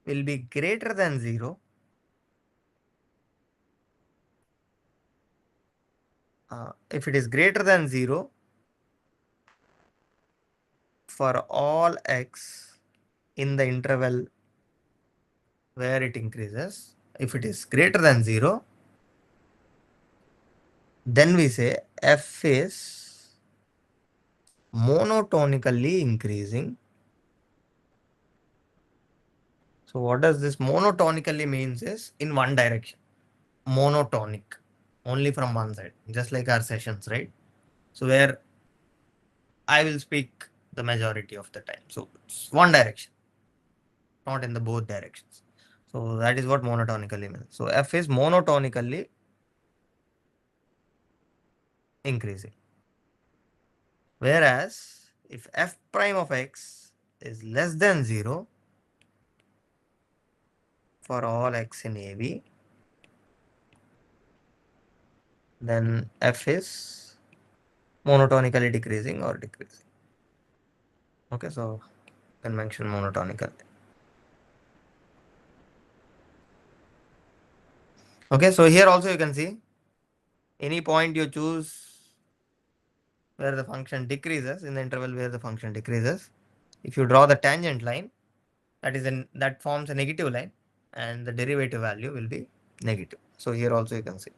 will be greater than 0 if it is greater than 0 for all x in the interval where it increases. If it is greater than 0, then we say f is monotonically increasing. So what does this monotonically means is in one direction, monotonic, only from one side, just like our sessions, right? So where I will speak the majority of the time. So it's one direction, not in the both directions. So that is what monotonically means. So f is monotonically increasing. Whereas if f prime of x is less than 0 for all x in AB, then f is monotonically decreasing or decreasing. Okay, so you can mention monotonically. Okay, so here also you can see any point you choose where the function decreases, in the interval where the function decreases, if you draw the tangent line, that forms a negative line, and the derivative value will be negative. So here also you can see.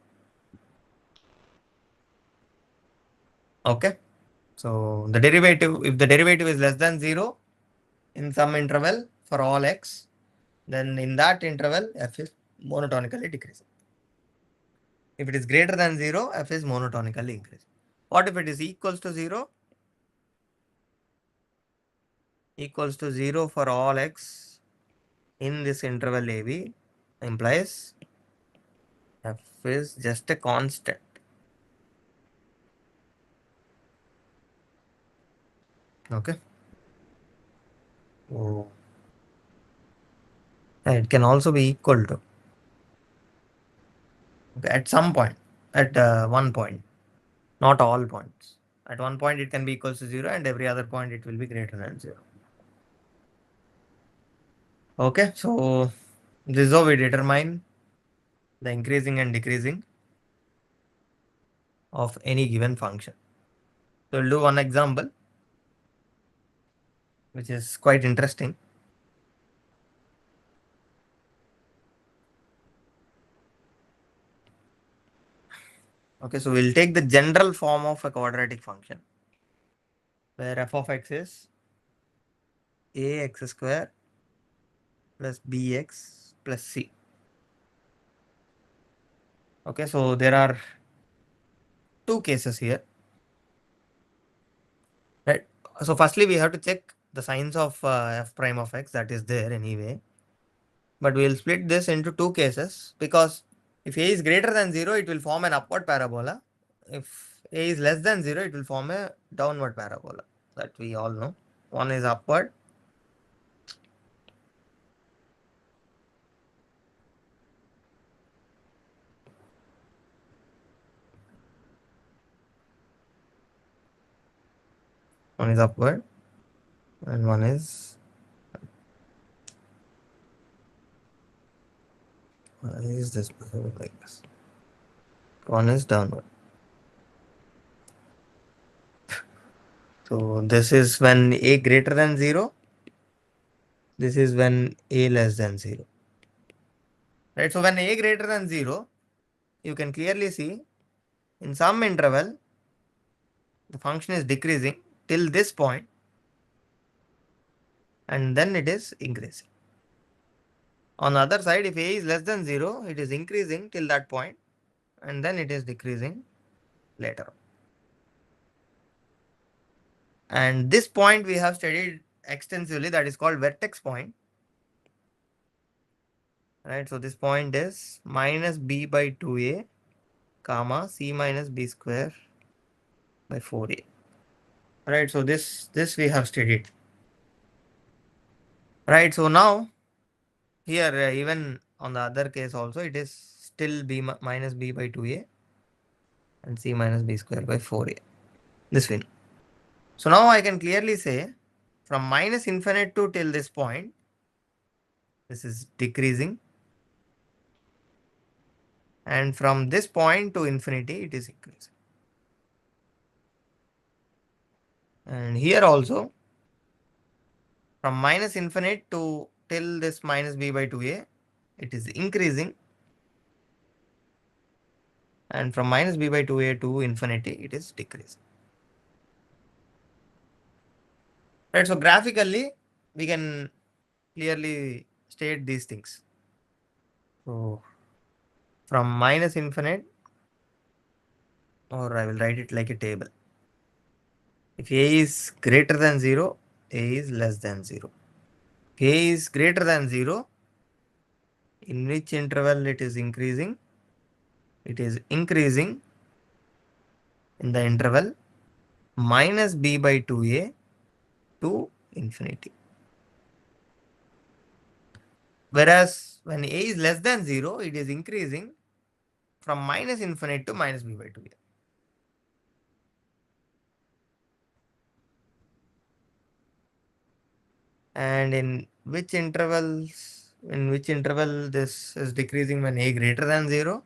Okay, so the derivative, if the derivative is less than 0, in some interval for all x, then in that interval f is monotonically decreasing. If it is greater than 0, f is monotonically increasing. What if it is equals to 0? Equals to 0 for all x in this interval AB implies f is just a constant. Okay. Oh. It can also be equal to, okay, at some point, at one point, not all points. At one point it can be equals to 0 and every other point it will be greater than 0. Okay, so this is how we determine the increasing and decreasing of any given function. So we'll do one example, which is quite interesting. Okay, so we'll take the general form of a quadratic function where f of x is ax square plus bx plus c. Okay, so there are two cases here. Right. So firstly, we have to check the signs of f prime of x that is there anyway. But we'll split this into two cases because if a is greater than 0, it will form an upward parabola. If a is less than 0, it will form a downward parabola. That we all know. One is upward. One is upward. And one is this like this. One is downward. So this is when a greater than 0. This is when a less than 0. Right. So when a greater than 0, you can clearly see in some interval the function is decreasing till this point and then it is increasing. On the other side, if a is less than 0, it is increasing till that point and then it is decreasing later on. And this point we have studied extensively, that is called vertex point. Right, so this point is minus b by 2a comma c minus b square by 4a. Right, so this we have studied. Right, so now here even on the other case also it is still b minus b by 2a and c minus b square by 4a. This way. So now I can clearly say from minus infinite to till this point, this is decreasing. And from this point to infinity, it is increasing. And here also, from minus infinite to till this minus b by 2a, it is increasing. And from minus b by 2a to infinity, it is decreasing. Right, so graphically, we can clearly state these things. So from minus infinite, or I will write it like a table. If a is greater than 0, a is less than 0. If a is greater than 0, in which interval it is increasing? It is increasing in the interval minus b by 2a to infinity. Whereas when a is less than 0, it is increasing from minus infinite to minus b by 2a. And in which interval this is decreasing when a greater than 0?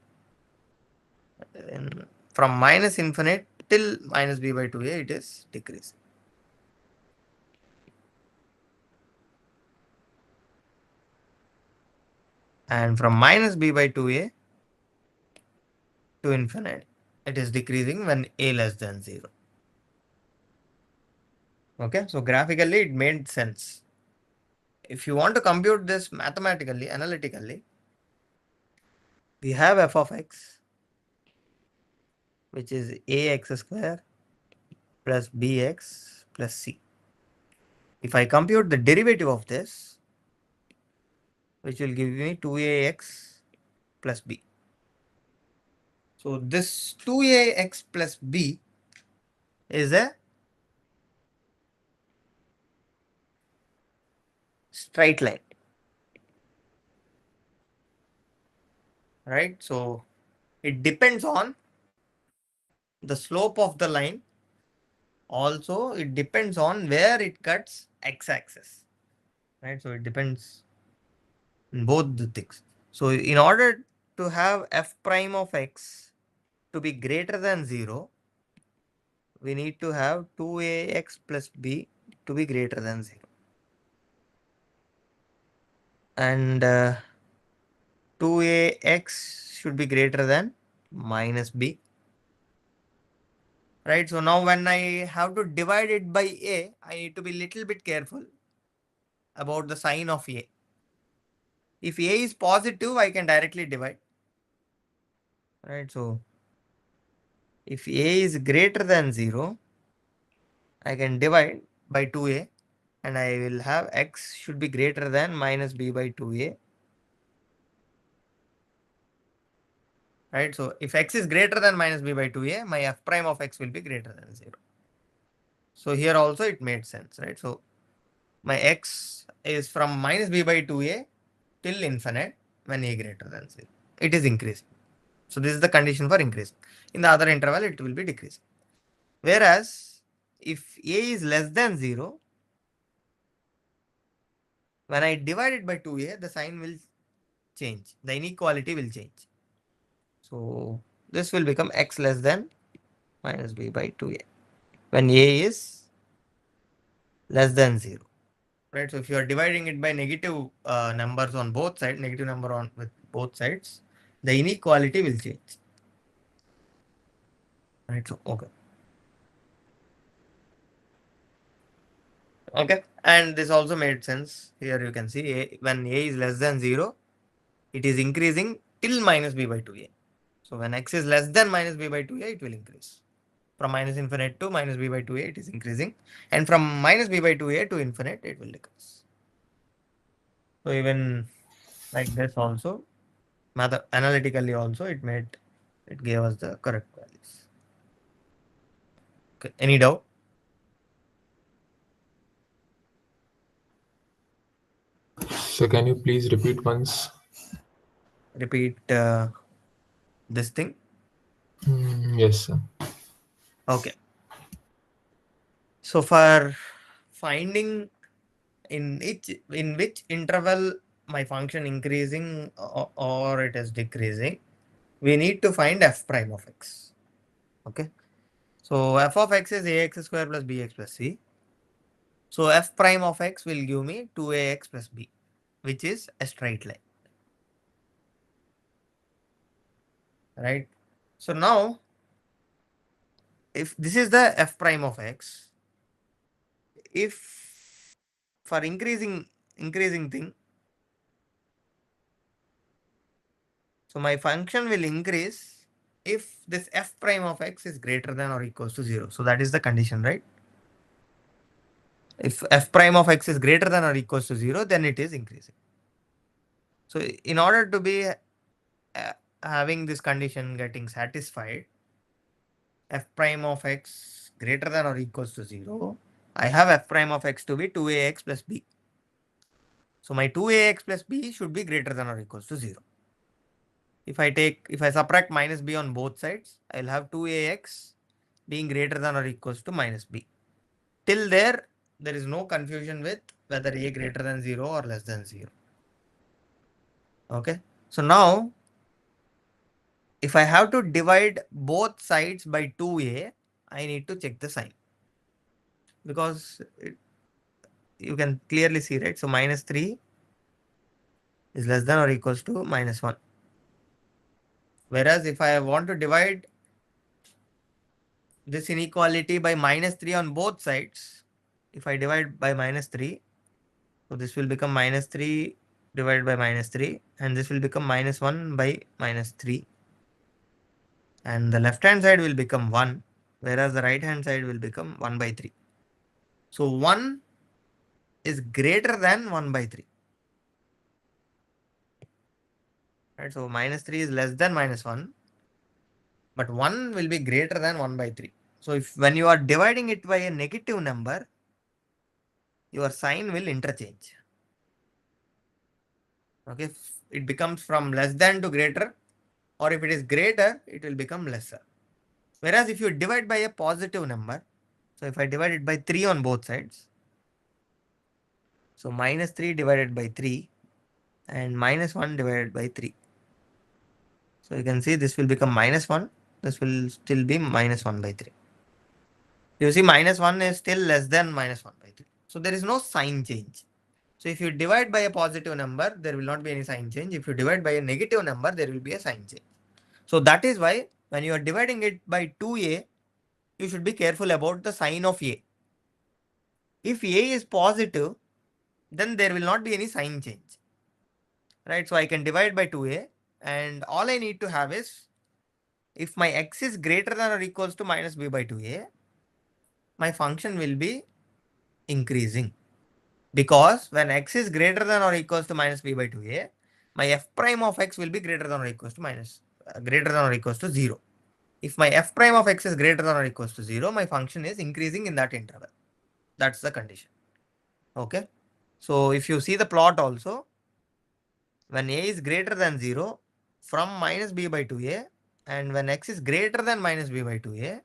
And from minus infinite till minus b by 2a, it is decreasing. And from minus b by 2a to infinite, it is decreasing when a less than 0. Okay, so graphically it made sense. if you want to compute this mathematically, analytically, we have f of x, which is ax square plus bx plus c. If I compute the derivative of this, which will give me 2ax plus b. So this 2ax plus b is a straight line, right? So it depends on the slope of the line. Also, it depends on where it cuts x-axis, right? So it depends on both the things. So in order to have f prime of x to be greater than 0, we need to have 2ax plus b to be greater than 0. And 2ax should be greater than minus b. Right, so now when I have to divide it by a, I need to be little bit careful about the sign of a. If a is positive, I can directly divide. Right, so if a is greater than 0, I can divide by 2a and I will have x should be greater than minus b by 2a. Right, so if x is greater than minus b by 2a, my f prime of x will be greater than 0. So here also it made sense, right? So my x is from minus b by 2a till infinite when a greater than 0. It is increasing. So this is the condition for increasing. In the other interval, it will be decreasing. Whereas if a is less than 0, when I divide it by 2a, the sign will change. The inequality will change. So this will become x less than minus b by 2a when a is less than 0. Right, so if you are dividing it by negative numbers on both sides, negative number on with both sides, the inequality will change. Right, so okay. Okay, and this also made sense. Here you can see when a is less than 0, it is increasing till minus b by 2a. So when x is less than minus b by 2a, it will increase. From minus infinite to minus b by 2a, it is increasing. And from minus b by 2a to infinite, it will decrease. So even like this also, analytically also, it gave us the correct values. Okay. Any doubt?
So can you please repeat once?
Repeat this thing.
Yes, sir.
Okay. So for finding in which interval my function increasing or it is decreasing, we need to find f prime of x. Okay. So f of x is ax square plus bx plus c. So f prime of x will give me 2ax plus b, which is a straight line. Right. So now, if this is the f prime of x, if for increasing thing, so my function will increase if this f prime of x is greater than or equals to 0. So that is the condition, right? If f prime of x is greater than or equals to 0, then it is increasing. So in order to be having this condition getting satisfied, f prime of x greater than or equals to 0, I have f prime of x to be 2ax plus b. So my 2ax plus b should be greater than or equals to 0. If I subtract minus b on both sides, I will have 2ax being greater than or equals to minus b. Till there is no confusion with whether a greater than 0 or less than 0. Okay. So now, if I have to divide both sides by 2a, I need to check the sign. Because you can clearly see, right? So minus 3 is less than or equals to minus 1. Whereas if I want to divide this inequality by minus 3 on both sides, if I divide by minus 3, So this will become minus 3 divided by minus 3, and this will become minus 1 by minus 3. And the left hand side will become 1, whereas the right hand side will become 1 by 3. So 1 is greater than 1 by 3. Right? So minus 3 is less than minus 1, but 1 will be greater than 1 by 3. So if when you are dividing it by a negative number, your sign will interchange. Okay, it becomes from less than to greater, or if it is greater, it will become lesser. Whereas if you divide by a positive number, so if I divide it by 3 on both sides, so minus 3 divided by 3 and minus 1 divided by 3. So you can see this will become minus 1, this will still be minus 1 by 3. You see minus 1 is still less than minus 1 by 3. So there is no sign change. So if you divide by a positive number, there will not be any sign change. If you divide by a negative number, there will be a sign change. So that is why when you are dividing it by 2a, you should be careful about the sign of a. If a is positive, then there will not be any sign change. Right? So I can divide by 2a, and all I need to have is, if my x is greater than or equals to minus b by 2a, my function will be increasing. Because when x is greater than or equals to minus b by 2a, my f prime of x will be greater than or equals to greater than or equals to 0. If my f prime of x is greater than or equals to 0, my function is increasing in that interval. That's the condition. Okay. So if you see the plot also, when a is greater than 0, from minus b by 2a, and when x is greater than minus b by 2a,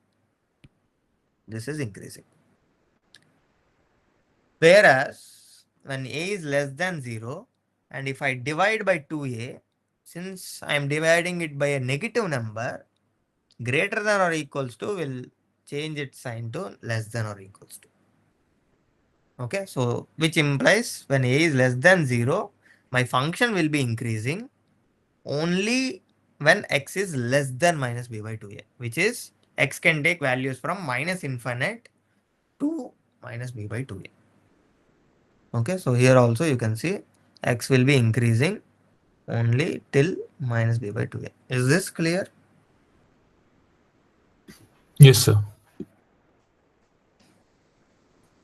this is increasing. Whereas when a is less than 0, and if I divide by 2a, since I am dividing it by a negative number, greater than or equals to will change its sign to less than or equals to. Okay, so which implies when a is less than 0, my function will be increasing only when x is less than minus b by 2a, which is x can take values from minus infinite to minus b by 2a. Okay, so here also you can see x will be increasing only till minus b by 2a. Is this clear?
Yes, sir.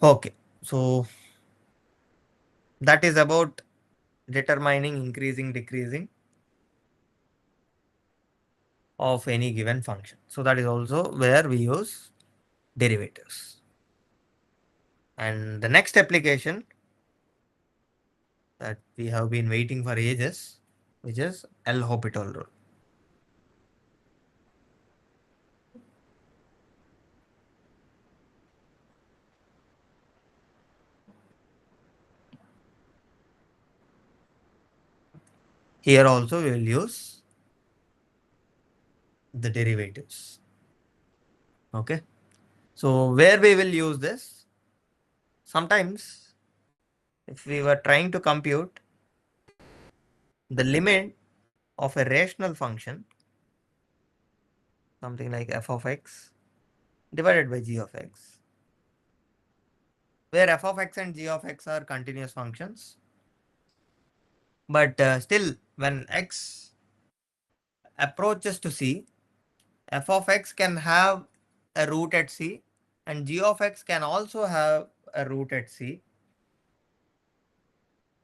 Okay, so that is about determining increasing, decreasing of any given function. So that is also where we use derivatives. And the next application that we have been waiting for ages, which is L'Hopital rule. Here also we will use the derivatives. Okay. So where we will use this? Sometimes if we were trying to compute the limit of a rational function, something like f of x divided by g of x, where f of x and g of x are continuous functions, but still when x approaches to c, f of x can have a root at c and g of x can also have a root at c,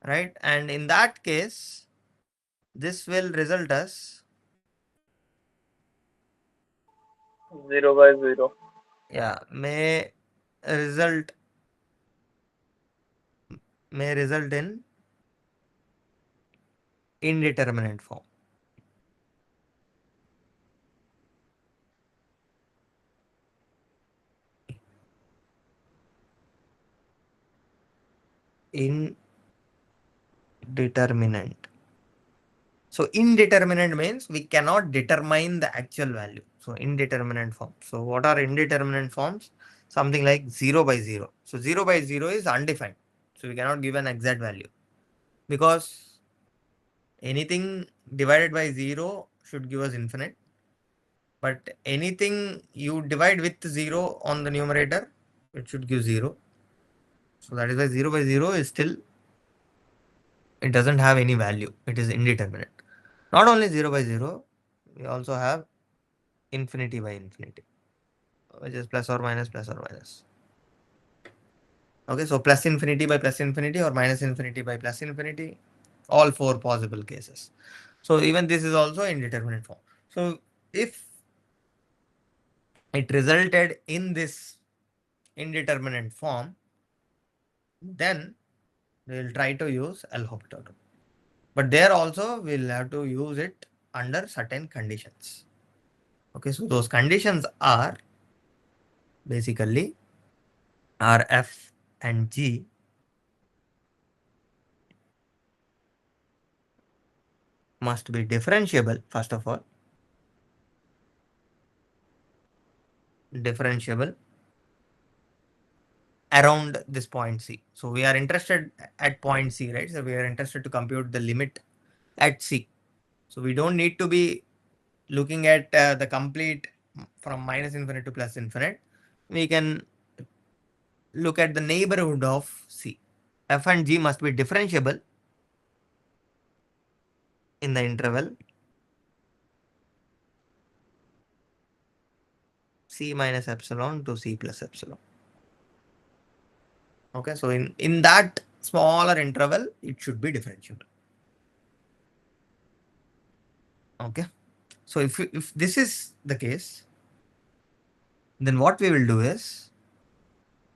right? And in that case, this will result as
0 by 0.
Yeah, may result in indeterminate form. Indeterminate. So indeterminate means we cannot determine the actual value. So indeterminate form. So what are indeterminate forms? Something like 0 by 0. So 0 by 0 is undefined. So we cannot give an exact value because anything divided by 0 should give us infinite. But anything you divide with 0 on the numerator, it should give 0. So that is why 0 by 0 is still it doesn't have any value. It is indeterminate. Not only 0 by 0, we also have infinity by infinity, which is plus or minus plus or minus. Okay, so plus infinity by plus infinity or minus infinity by plus infinity, all four possible cases. So even this is also indeterminate form. So if it resulted in this indeterminate form, then we'll try to use L'Hopital rule. But there also we'll have to use it under certain conditions. Okay, so those conditions are basically R, F, and G must be differentiable, first of all. Differentiable around this point C. So we are interested at point C, right? So we are interested to compute the limit at C. So we don't need to be looking at the complete from minus infinite to plus infinite. We can look at the neighborhood of C. F and G must be differentiable in the interval C minus epsilon to C plus epsilon. Okay, so in that smaller interval, it should be differentiable. Okay, so if this is the case, then what we will do is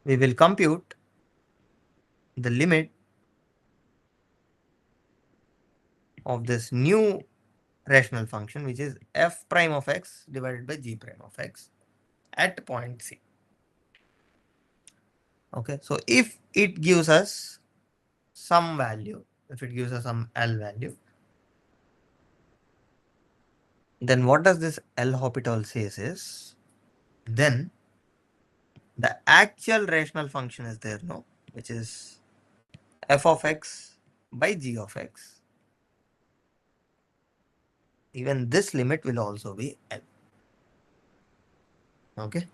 we will compute the limit of this new rational function, which is f prime of x divided by g prime of x at point C. Okay, so if it gives us some value, if it gives us some L value, then what does this L'Hopital says is, then the actual rational function is there, no, which is f of x by g of x. Even this limit will also be L. Okay,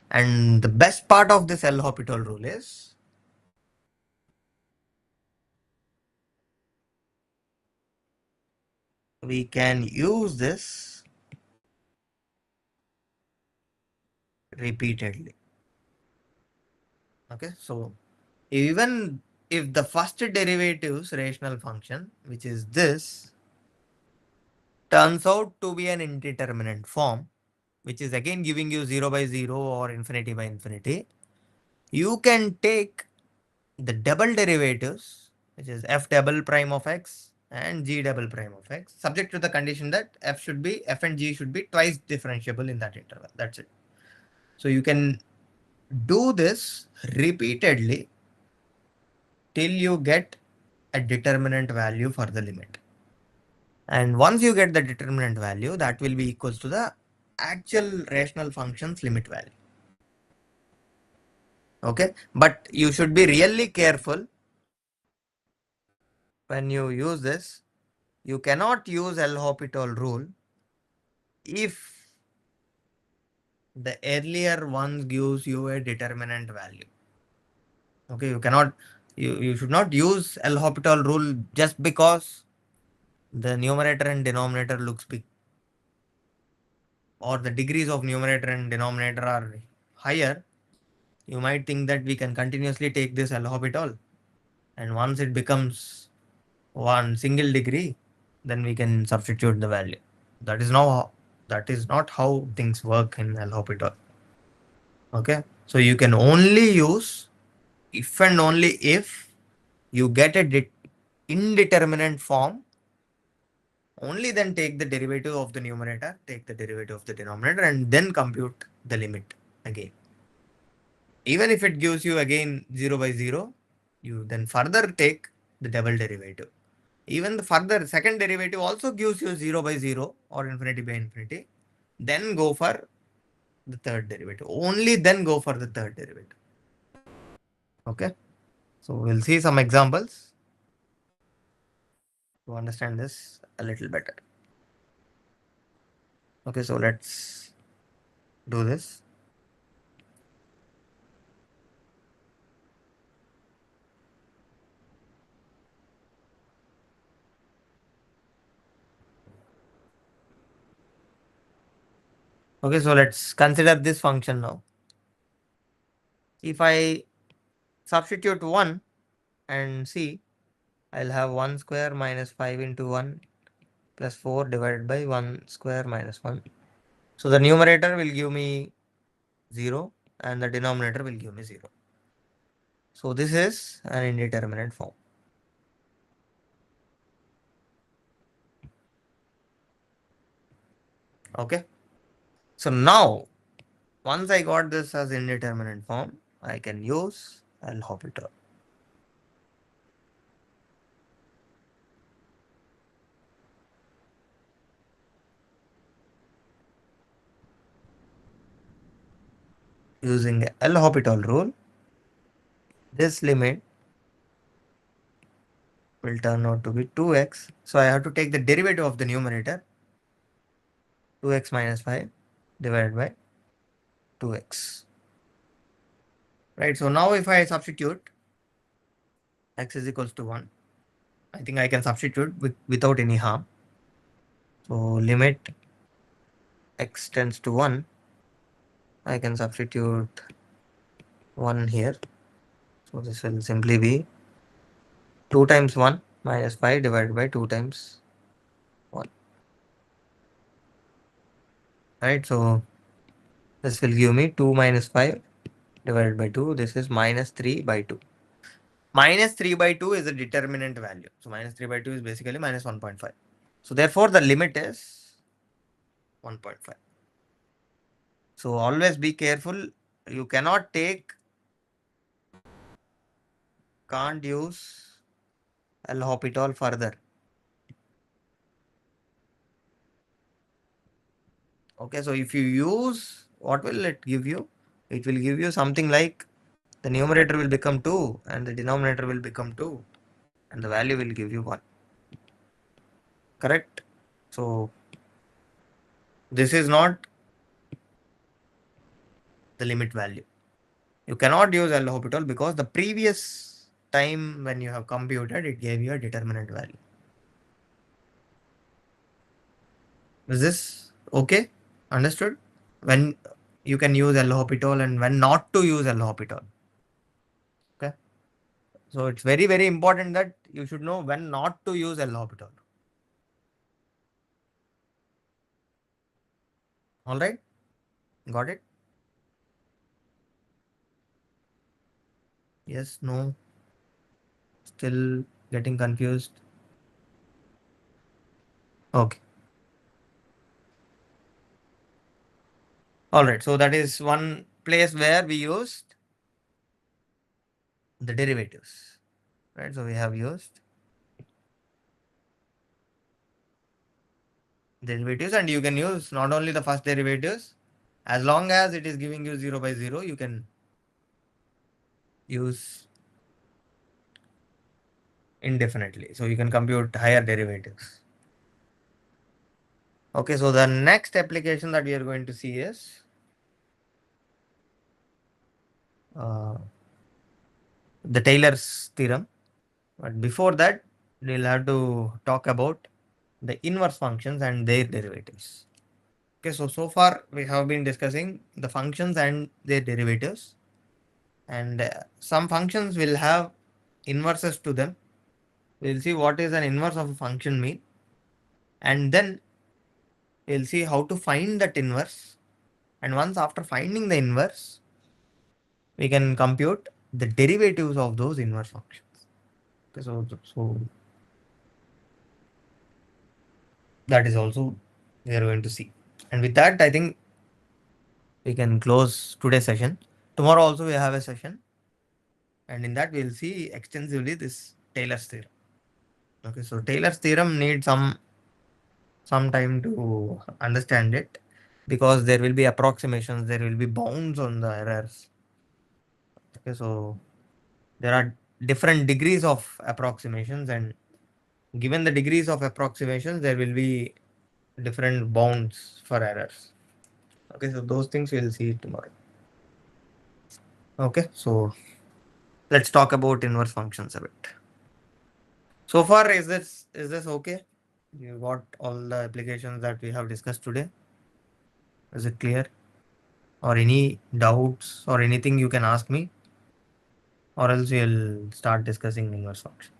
and the best part of this L'Hopital rule is we can use this repeatedly. Okay, so even if the first derivative's rational function, which is this, turns out to be an indeterminate form, which is again giving you 0 by 0 or infinity by infinity, you can take the double derivatives, which is f double prime of x and g double prime of x, subject to the condition that f and g should be twice differentiable in that interval. That's it. So you can do this repeatedly till you get a determinant value for the limit. And once you get the determinant value, that will be equals to the actual rational function's limit value. Okay, but you should be really careful when you use this. You cannot use L'Hopital rule if the earlier one gives you a determinant value. Okay, you should not use L'Hopital rule just because the numerator and denominator looks big, or the degrees of numerator and denominator are higher. You might think that we can continuously take this L'Hopital, and once it becomes one single degree, then we can substitute the value. That is not how things work in L'Hopital. Okay, so you can only use if and only if you get a indeterminate form. Only then take the derivative of the numerator, take the derivative of the denominator, and then compute the limit again. Even if it gives you again 0 by 0, you then further take the double derivative. Even the further second derivative also gives you 0 by 0 or infinity by infinity. Then go for the third derivative. Only then go for the third derivative. Okay. So we'll see some examples to understand this a little better. Okay, so let's do this. Okay, so let's consider this function now. If I substitute 1 and see, I'll have 1 square minus 5 into 1 plus 4 divided by 1 square minus 1. So the numerator will give me 0 and the denominator will give me 0. So this is an indeterminate form. Okay. So now, once I got this as indeterminate form, I can use L'Hopital. Using the L'Hopital rule, this limit will turn out to be 2x. So I have to take the derivative of the numerator, 2x minus 5 divided by 2x. Right, so now if I substitute x is equals to 1, I think I can substitute without any harm. So limit x tends to 1, I can substitute 1 here. So this will simply be 2 times 1 minus 5 divided by 2 times 1. Right, so this will give me 2 minus 5 divided by 2. This is minus 3 by 2. Minus 3 by 2 is a determinant value. So minus 3 by 2 is basically minus 1.5. So therefore the limit is 1.5. So always be careful. You cannot can't use L'Hopital further. Okay, so if you use, what will it give you? It will give you something like the numerator will become 2 and the denominator will become 2 and the value will give you 1. Correct? So this is not the limit value. You cannot use L'Hopital because the previous time when you have computed, it gave you a determinant value. Is this okay? Understood? When you can use L'Hopital and when not to use L'Hopital. Okay. So it's very, very important that you should know when not to use L'Hopital. All right. Got it? Yes, no. Still getting confused. Okay. All right. So that is one place where we used the derivatives. Right. So we have used derivatives and you can use not only the first derivatives, as long as it is giving you 0 by 0, you can use indefinitely. So you can compute higher derivatives. Okay, so the next application that we are going to see is the Taylor's theorem. But before that, we'll have to talk about the inverse functions and their derivatives. Okay, so far we have been discussing the functions and their derivatives. And some functions will have inverses to them. We'll see what is an inverse of a function mean. And then we'll see how to find that inverse. And once after finding the inverse, we can compute the derivatives of those inverse functions. Okay, so that is also we are going to see. And with that, I think we can close today's session. Tomorrow also we have a session. And in that we'll see extensively this Taylor's theorem. Okay, so Taylor's theorem needs some time to understand it because there will be approximations, there will be bounds on the errors. Okay, so there are different degrees of approximations, and given the degrees of approximations, there will be different bounds for errors. Okay, so those things we'll see tomorrow. Okay, so let's talk about inverse functions a bit. So far, is this okay? You got all the applications that we have discussed today? Is it clear? Or any doubts or anything you can ask me, or else we'll start discussing inverse function.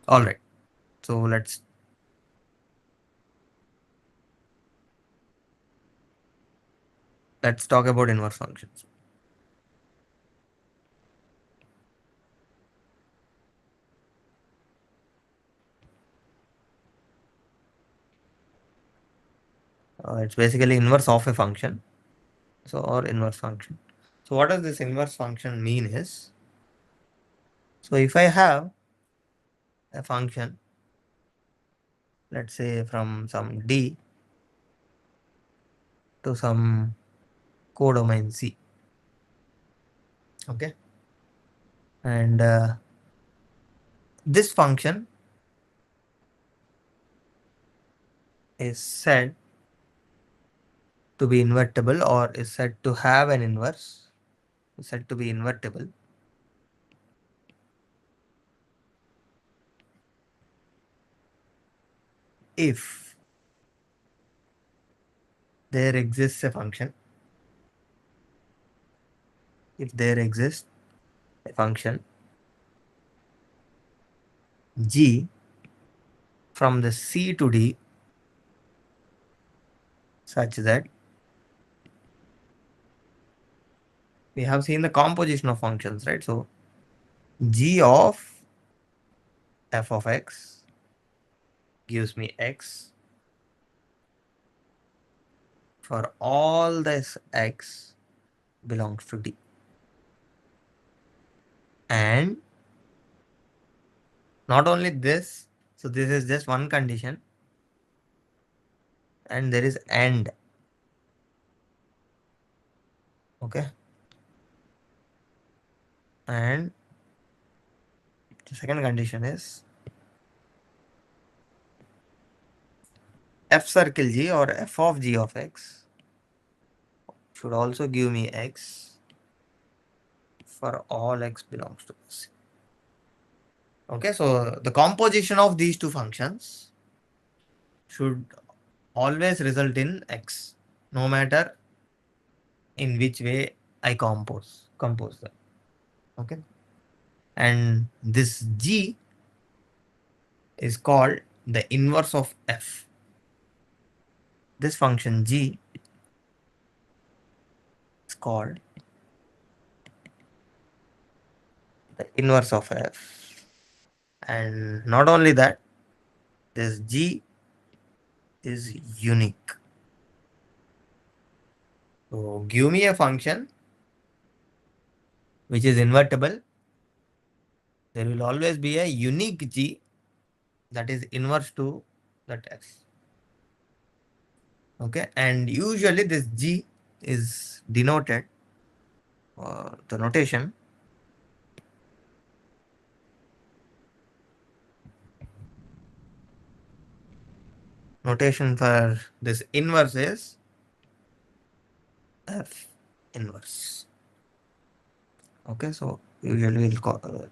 All right. So let's talk about inverse functions. It's basically inverse of a function. So, or inverse function. So what does this inverse function mean is, so if I have a function, let's say from some D to some codomain C, okay, and this function is said to be invertible, or is said to have an inverse, is said to be invertible if there exists a function, if there exists a function g from the C to D such that we have seen the composition of functions, right? So g of f of x gives me x for all this x belongs to D. And not only this, so this is just one condition, and there is AND. Okay. And the second condition is f circle g or f of g of x should also give me x for all x belongs to C. Okay, so the composition of these two functions should always result in x, no matter in which way I compose them. Okay, and this g is called the inverse of f. This function g is called the inverse of f. And not only that, this g is unique. So give me a function which is invertible. There will always be a unique g that is inverse to that f. Okay, and usually this g is denoted, the notation for this inverse is f inverse. Okay, so usually we'll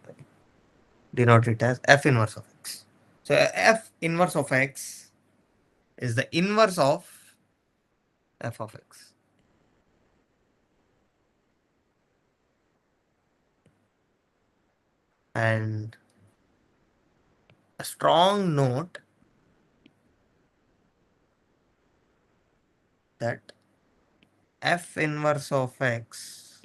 denote it as f inverse of x. So f inverse of x is the inverse of f of x. And a strong note that f inverse of x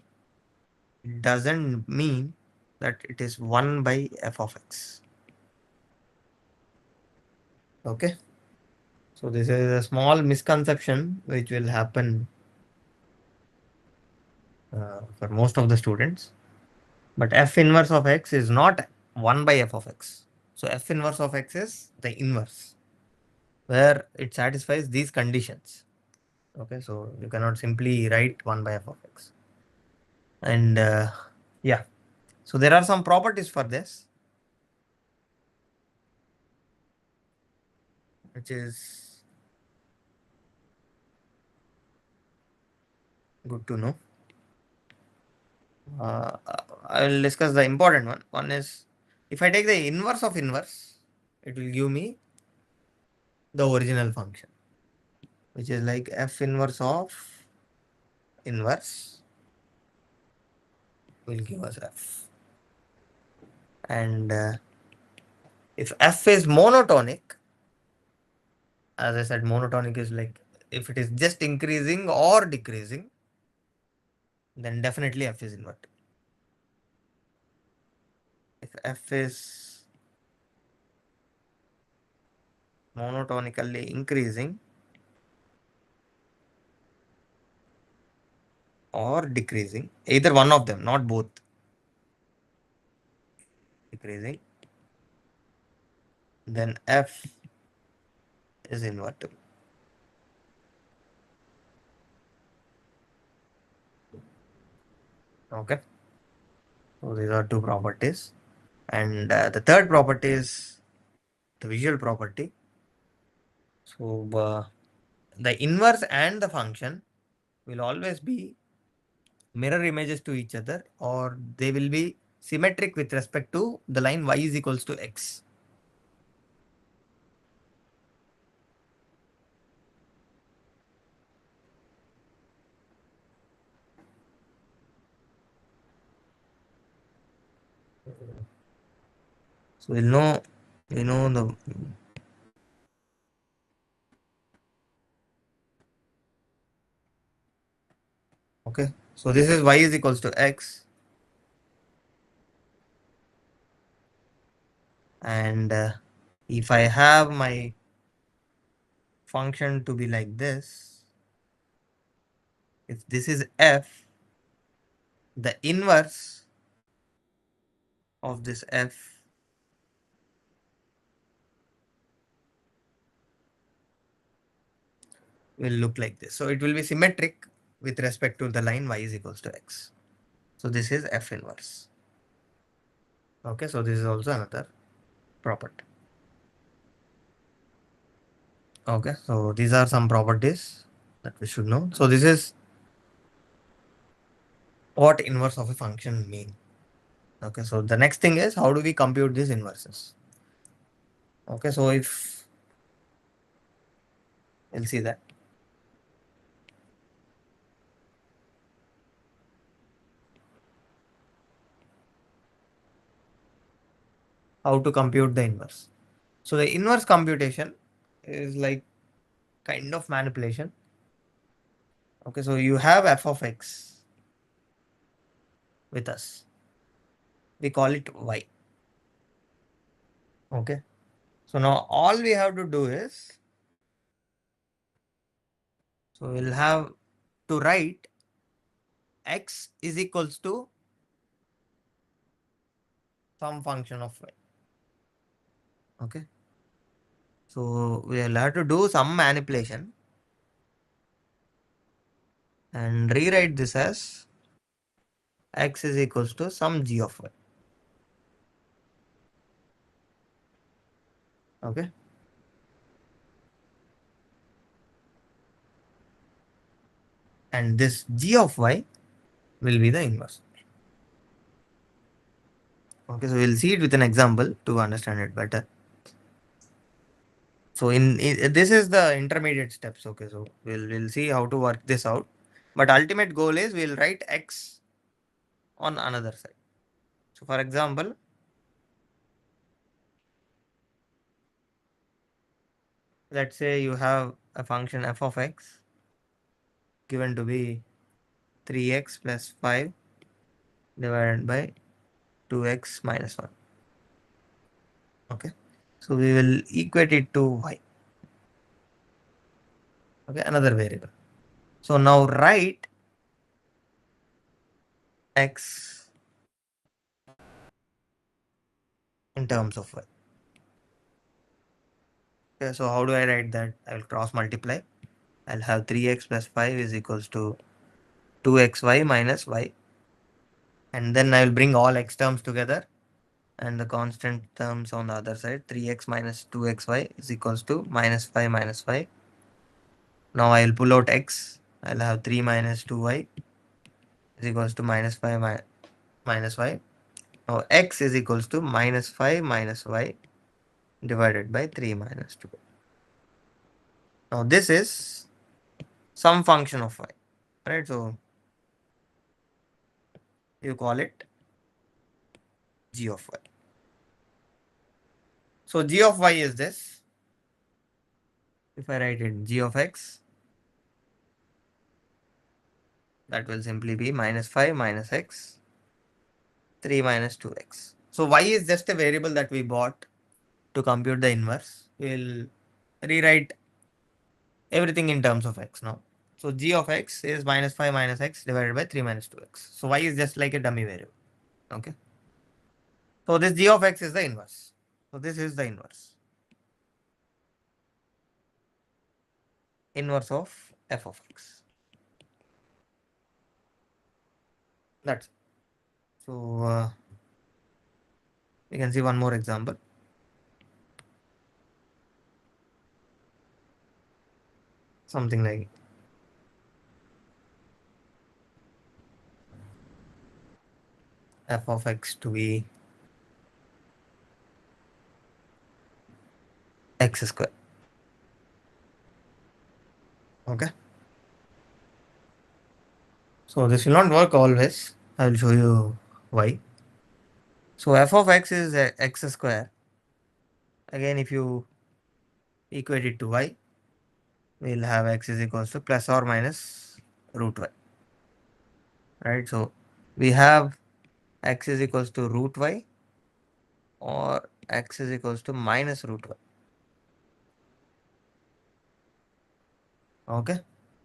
doesn't mean that it is 1 by f of x. Okay, so this is a small misconception which will happen for most of the students. But f inverse of x is not 1 by f of x. So f inverse of x is the inverse, where it satisfies these conditions. Okay, so you cannot simply write 1 by f of x. And yeah, so there are some properties for this, which is good to know. I will discuss the important one. One is, if I take the inverse of inverse, it will give me the original function. which is like F inverse of inverse will give us F. And if F is monotonic, as I said, monotonic is like if it is just increasing or decreasing, then definitely F is invertible. If F is monotonically increasing or decreasing, either one of them, not both, decreasing, then F is invertible. Okay. So these are two properties. And the third property is the visual property. So the inverse and the function will always be mirror images to each other, or they will be symmetric with respect to the line y is equals to x. So we know the okay. So this is y is equals to x, and if I have my function to be like this, if this is f, the inverse of this f will look like this. So it will be symmetric with respect to the line y is equals to x. So this is f inverse. Okay, so this is also another property. Okay, so these are some properties that we should know. So this is what inverse of a function mean. Okay, so the next thing is how do we compute these inverses? Okay, so if we'll see that. How to compute the inverse. So the inverse computation is like kind of manipulation. Okay, so you have f of x with us. We call it y. Okay, so now all we have to do is, so we'll have to write x is equals to some function of y. Okay, so we'll have to do some manipulation and rewrite this as x is equals to some g of y. Okay, and this g of y will be the inverse. Okay, so we'll see it with an example to understand it better. So this is the intermediate steps. Okay, so we'll see how to work this out, but ultimate goal is we'll write x on another side. So for example, let's say you have a function f of x given to be 3x plus 5 divided by 2x minus 1. Okay, so we will equate it to y. Okay, another variable. So now write x in terms of y. Okay, so how do I write that? I will cross multiply. I'll have 3x plus 5 is equals to 2xy minus y. And then I will bring all x terms together and the constant terms on the other side. 3x minus 2xy is equals to minus 5 minus 5. Now I will pull out x. I'll have 3 minus 2y is equals to minus 5 minus y. Now x is equals to minus 5 minus y divided by 3 minus 2. Now this is some function of y, right? So you call it g of y. So g of y is this. If I write it g of x, that will simply be minus 5 minus x, 3 minus 2x. So y is just a variable that we bought to compute the inverse. We'll rewrite everything in terms of x now. So g of x is minus 5 minus x divided by 3 minus 2x. So y is just like a dummy variable. Okay. So this g of x is the inverse. So this is the inverse. Inverse of f of x. That's it. So we can see one more example. Something like f of x to be x square. Okay. So this will not work always. I will show you why. So f of x is x square. Again, if you equate it to y, we'll have x is equals to plus or minus root y. Right. So we have x is equals to root y or x is equals to minus root y. Okay.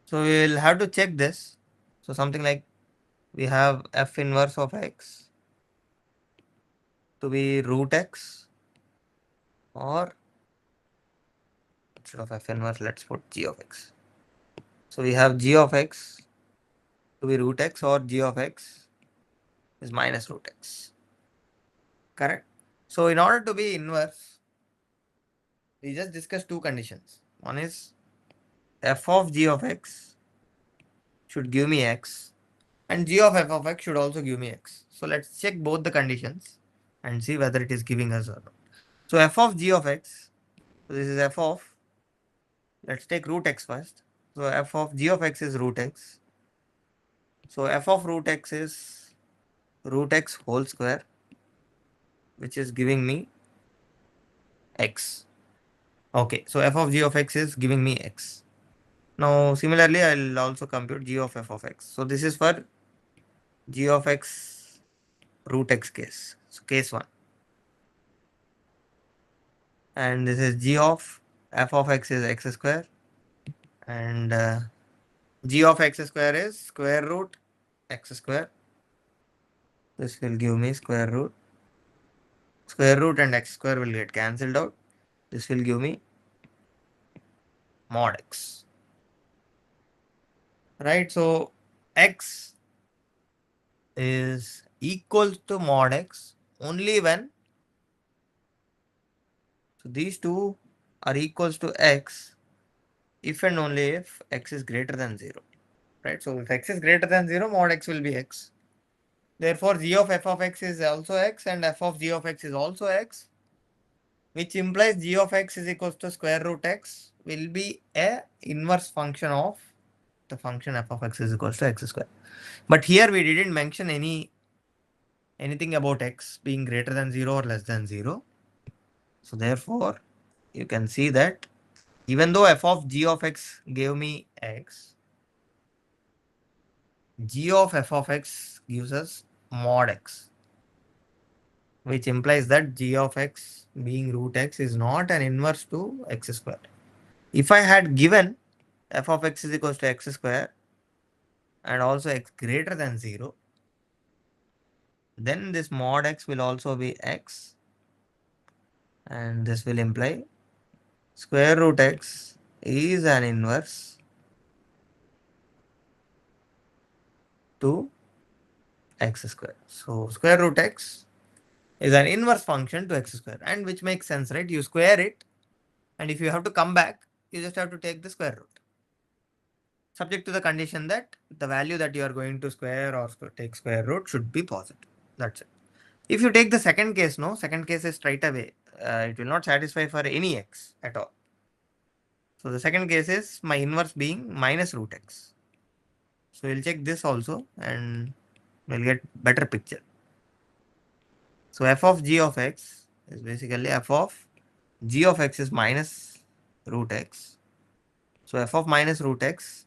So we will have to check this. So something like we have f inverse of x to be root x, or instead of f inverse, let's put g of x. So we have g of x to be root x, or g of x is minus root x. Correct. So in order to be inverse, we just discussed two conditions. One is f of g of x should give me x, and g of f of x should also give me x. So let's check both the conditions and see whether it is giving us or not. So f of g of x, so this is f of, let's take root x first. So f of g of x is root x. So f of root x is root x whole square, which is giving me x. Okay, so f of g of x is giving me x. Now similarly, I'll also compute g of f of x. So this is for g of x root x case. So case 1. And this is g of f of x is x square, and g of x square is square root x square. This will give me square root. Square root and x square will get cancelled out. This will give me mod x. Right, so x is equals to mod x only when, so these two are equals to x if and only if x is greater than 0. Right, so if x is greater than 0, mod x will be x. Therefore, g of f of x is also x and f of g of x is also x, which implies g of x is equals to square root x will be a inverse function of the function f of x is equals to x square. But here we didn't mention anything about x being greater than 0 or less than 0. So therefore, you can see that even though f of g of x gave me x, g of f of x gives us mod x, which implies that g of x being root x is not an inverse to x square. If I had given f of x is equals to x square and also x greater than 0, then this mod x will also be x, and this will imply square root x is an inverse to x square. So square root x is an inverse function to x square, and which makes sense, right? You square it, and if you have to come back, you just have to take the square root, subject to the condition that the value that you are going to square or take square root should be positive. That's it. If you take the second case, no, second case is straight away, it will not satisfy for any x at all. So the second case is my inverse being minus root x. So we'll check this also and we'll get better picture. So f of g of x is basically f of g of x is minus root x. So f of minus root x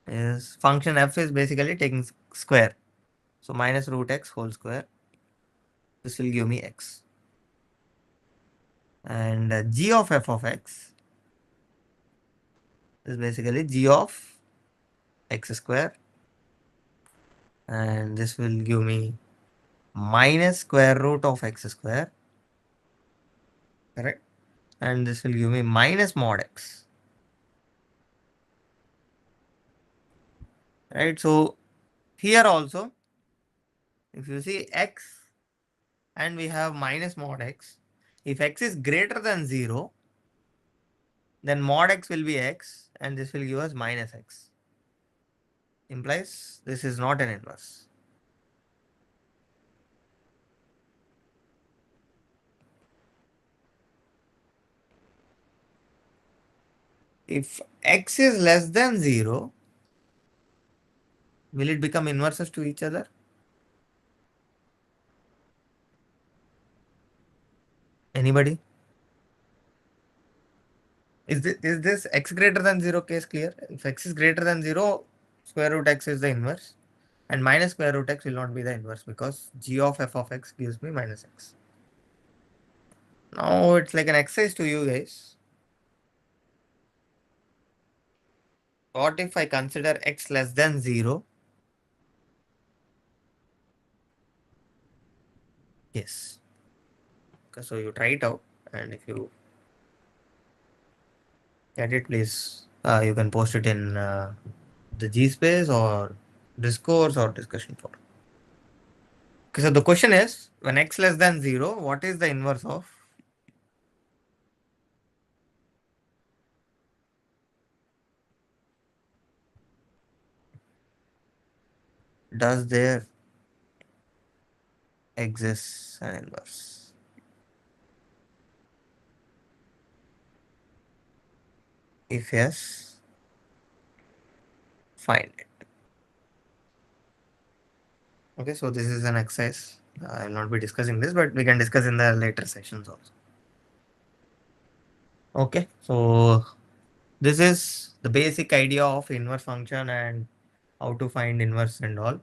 is function f is basically taking square. So minus root x whole square. This will give me x. And g of f of x is basically g of x square. And this will give me minus square root of x square. Correct? And this will give me minus mod x. Right? So here also, if you see x and we have minus mod x, if x is greater than 0, then mod x will be x and this will give us minus x. Implies this is not an inverse. If x is less than 0, will it become inverses to each other? Anybody? Is this x greater than 0 case clear? If x is greater than 0, square root x is the inverse. And minus square root x will not be the inverse because g of f of x gives me minus x. Now it's like an exercise to you guys. What if I consider x less than 0? Yes. Okay, so you try it out and if you get it, please, you can post it in the G space or discourse or discussion forum. Okay, so the question is, when x less than 0, what is the inverse of? Does there exist an inverse? If yes, find it. Okay, so this is an exercise. I will not be discussing this, but we can discuss in the later sessions also. Okay, so this is the basic idea of inverse function and how to find inverse and all.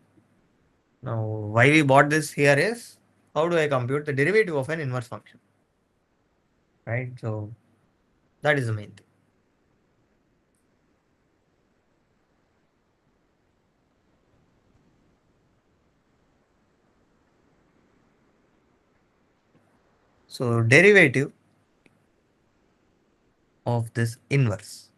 Now, why we bought this here is, how do I compute the derivative of an inverse function? Right, so that is the main thing. So derivative of this inverse.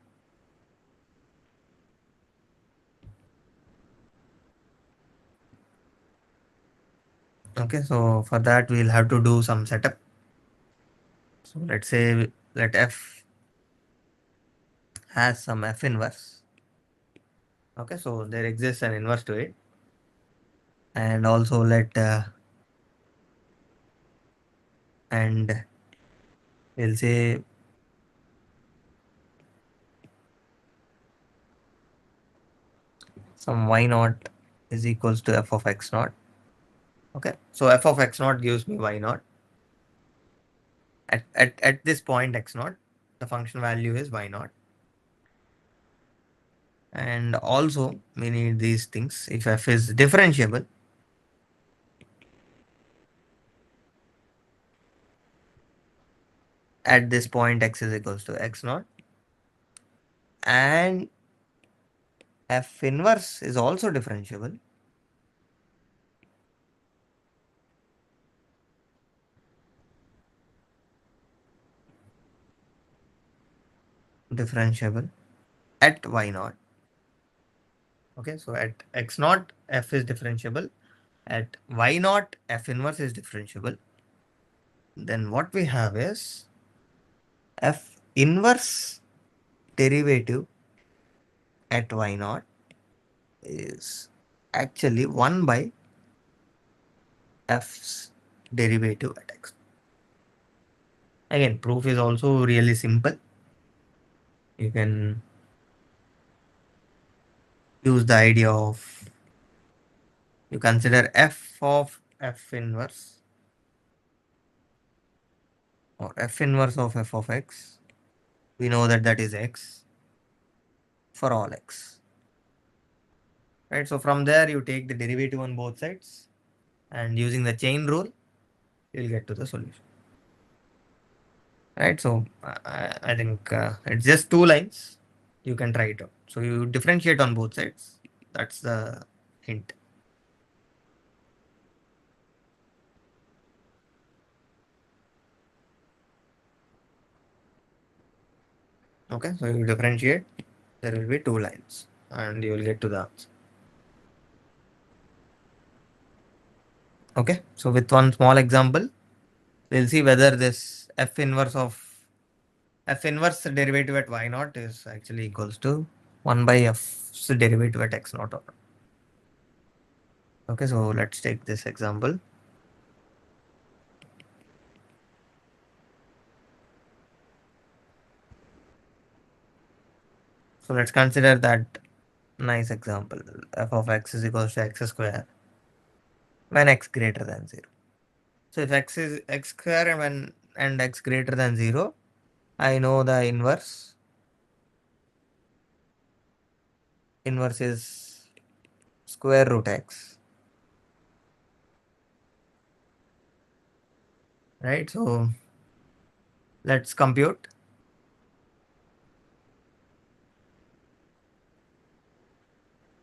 Okay, so for that we'll have to do some setup. So let's say let f has some f inverse. Okay, so there exists an inverse to it. And also let and we'll say some y naught is equals to f of x naught. Okay, so f of x naught gives me y naught. At this point x naught, the function value is y naught. And also we need these things. If f is differentiable, at this point x is equals to x naught, and f inverse is also differentiable. Differentiable at y naught. Okay, so at x naught f is differentiable, at y naught f inverse is differentiable. Then what we have is f inverse derivative at y naught is actually 1 by f's derivative at x. Again, proof is also really simple. you can use the idea of, you consider f of f inverse or f inverse of f of x. We know that that is x for all x, right? So from there you take the derivative on both sides, and using the chain rule, you'll get to the solution, right? So I think it's just 2 lines. You can try it out. So you differentiate on both sides. That's the hint. Okay, so you differentiate, there will be 2 lines and you will get to the answer. Okay, so with one small example, we'll see whether this f inverse derivative at y naught is actually equals to 1 by f's derivative at x naught or not. Okay, so let's take this example. So let's consider that nice example. F of x is equals to x square when x greater than 0. So if x is x square and x greater than 0, I know the inverse. Inverse is square root x. Right? So let's compute.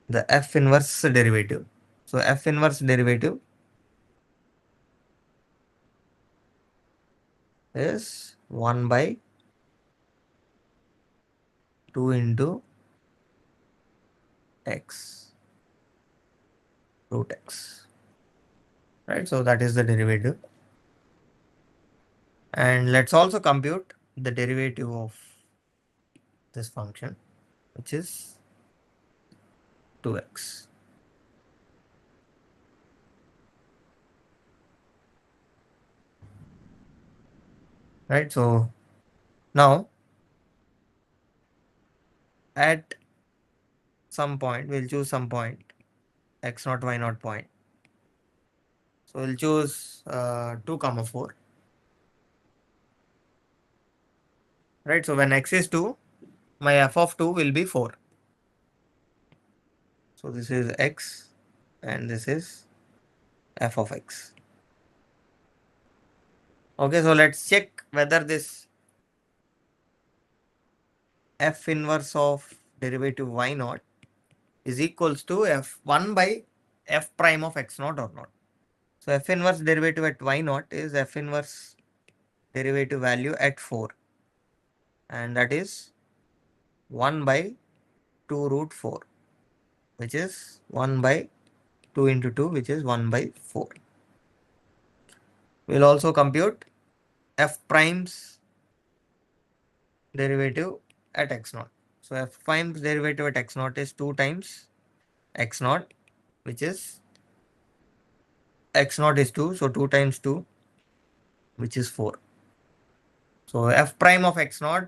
The f inverse derivative. So f inverse derivative is 1 by 2 into x root x. Right? So that is the derivative. And let's also compute the derivative of this function, which is 2x. Right? So now at some point, we'll choose some point, x naught, y naught point. So we'll choose 2, 4. Right? So when x is 2, my f of 2 will be 4. So this is x and this is f of x. Okay, so let's check whether this f inverse of derivative y naught is equals to f1 by f prime of x naught or not. So f inverse derivative at y naught is f inverse derivative value at 4, and that is 1 by 2 root 4, which is 1 by 2 into 2, which is 1 by 4. We'll also compute f prime's derivative at x naught. So f prime's derivative at x naught is 2 times x naught, which is x naught is 2, so 2 times 2, which is 4. So f prime of x naught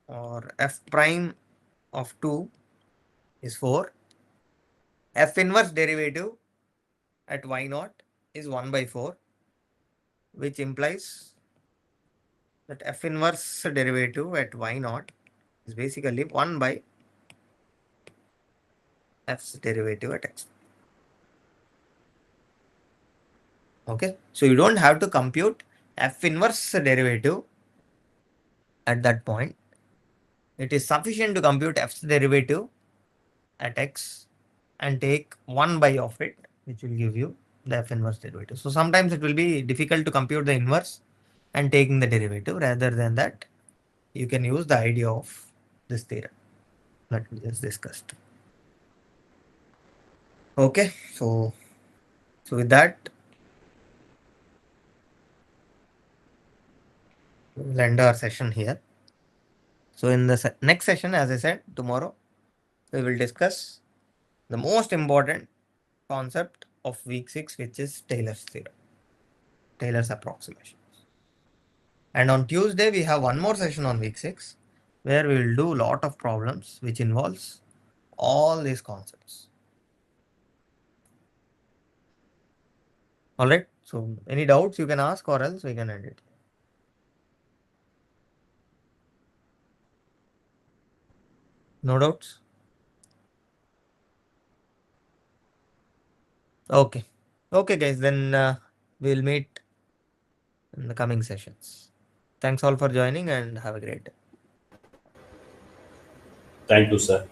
or f prime of 2 is 4. F inverse derivative at y naught is 1 by 4, which implies that f inverse derivative at y naught is basically 1 by f's derivative at x. Okay, so you don't have to compute f inverse derivative at that point. It is sufficient to compute f's derivative at x and take 1 by of it, which will give you the f inverse derivative. So sometimes it will be difficult to compute the inverse and taking the derivative. Rather than that, you can use the idea of this theorem that we just discussed. Okay, so with that, we'll end our session here. So in the next session, as I said, tomorrow, we will discuss the most important concept of week 6, which is Taylor's theorem, Taylor's approximation. And on Tuesday, we have one more session on week 6, where we will do a lot of problems which involves all these concepts. All right. So any doubts you can ask, or else we can end it. No doubts? Okay. Okay, guys. Then we'll meet in the coming sessions. Thanks all for joining and have a great day.
Thank you, sir.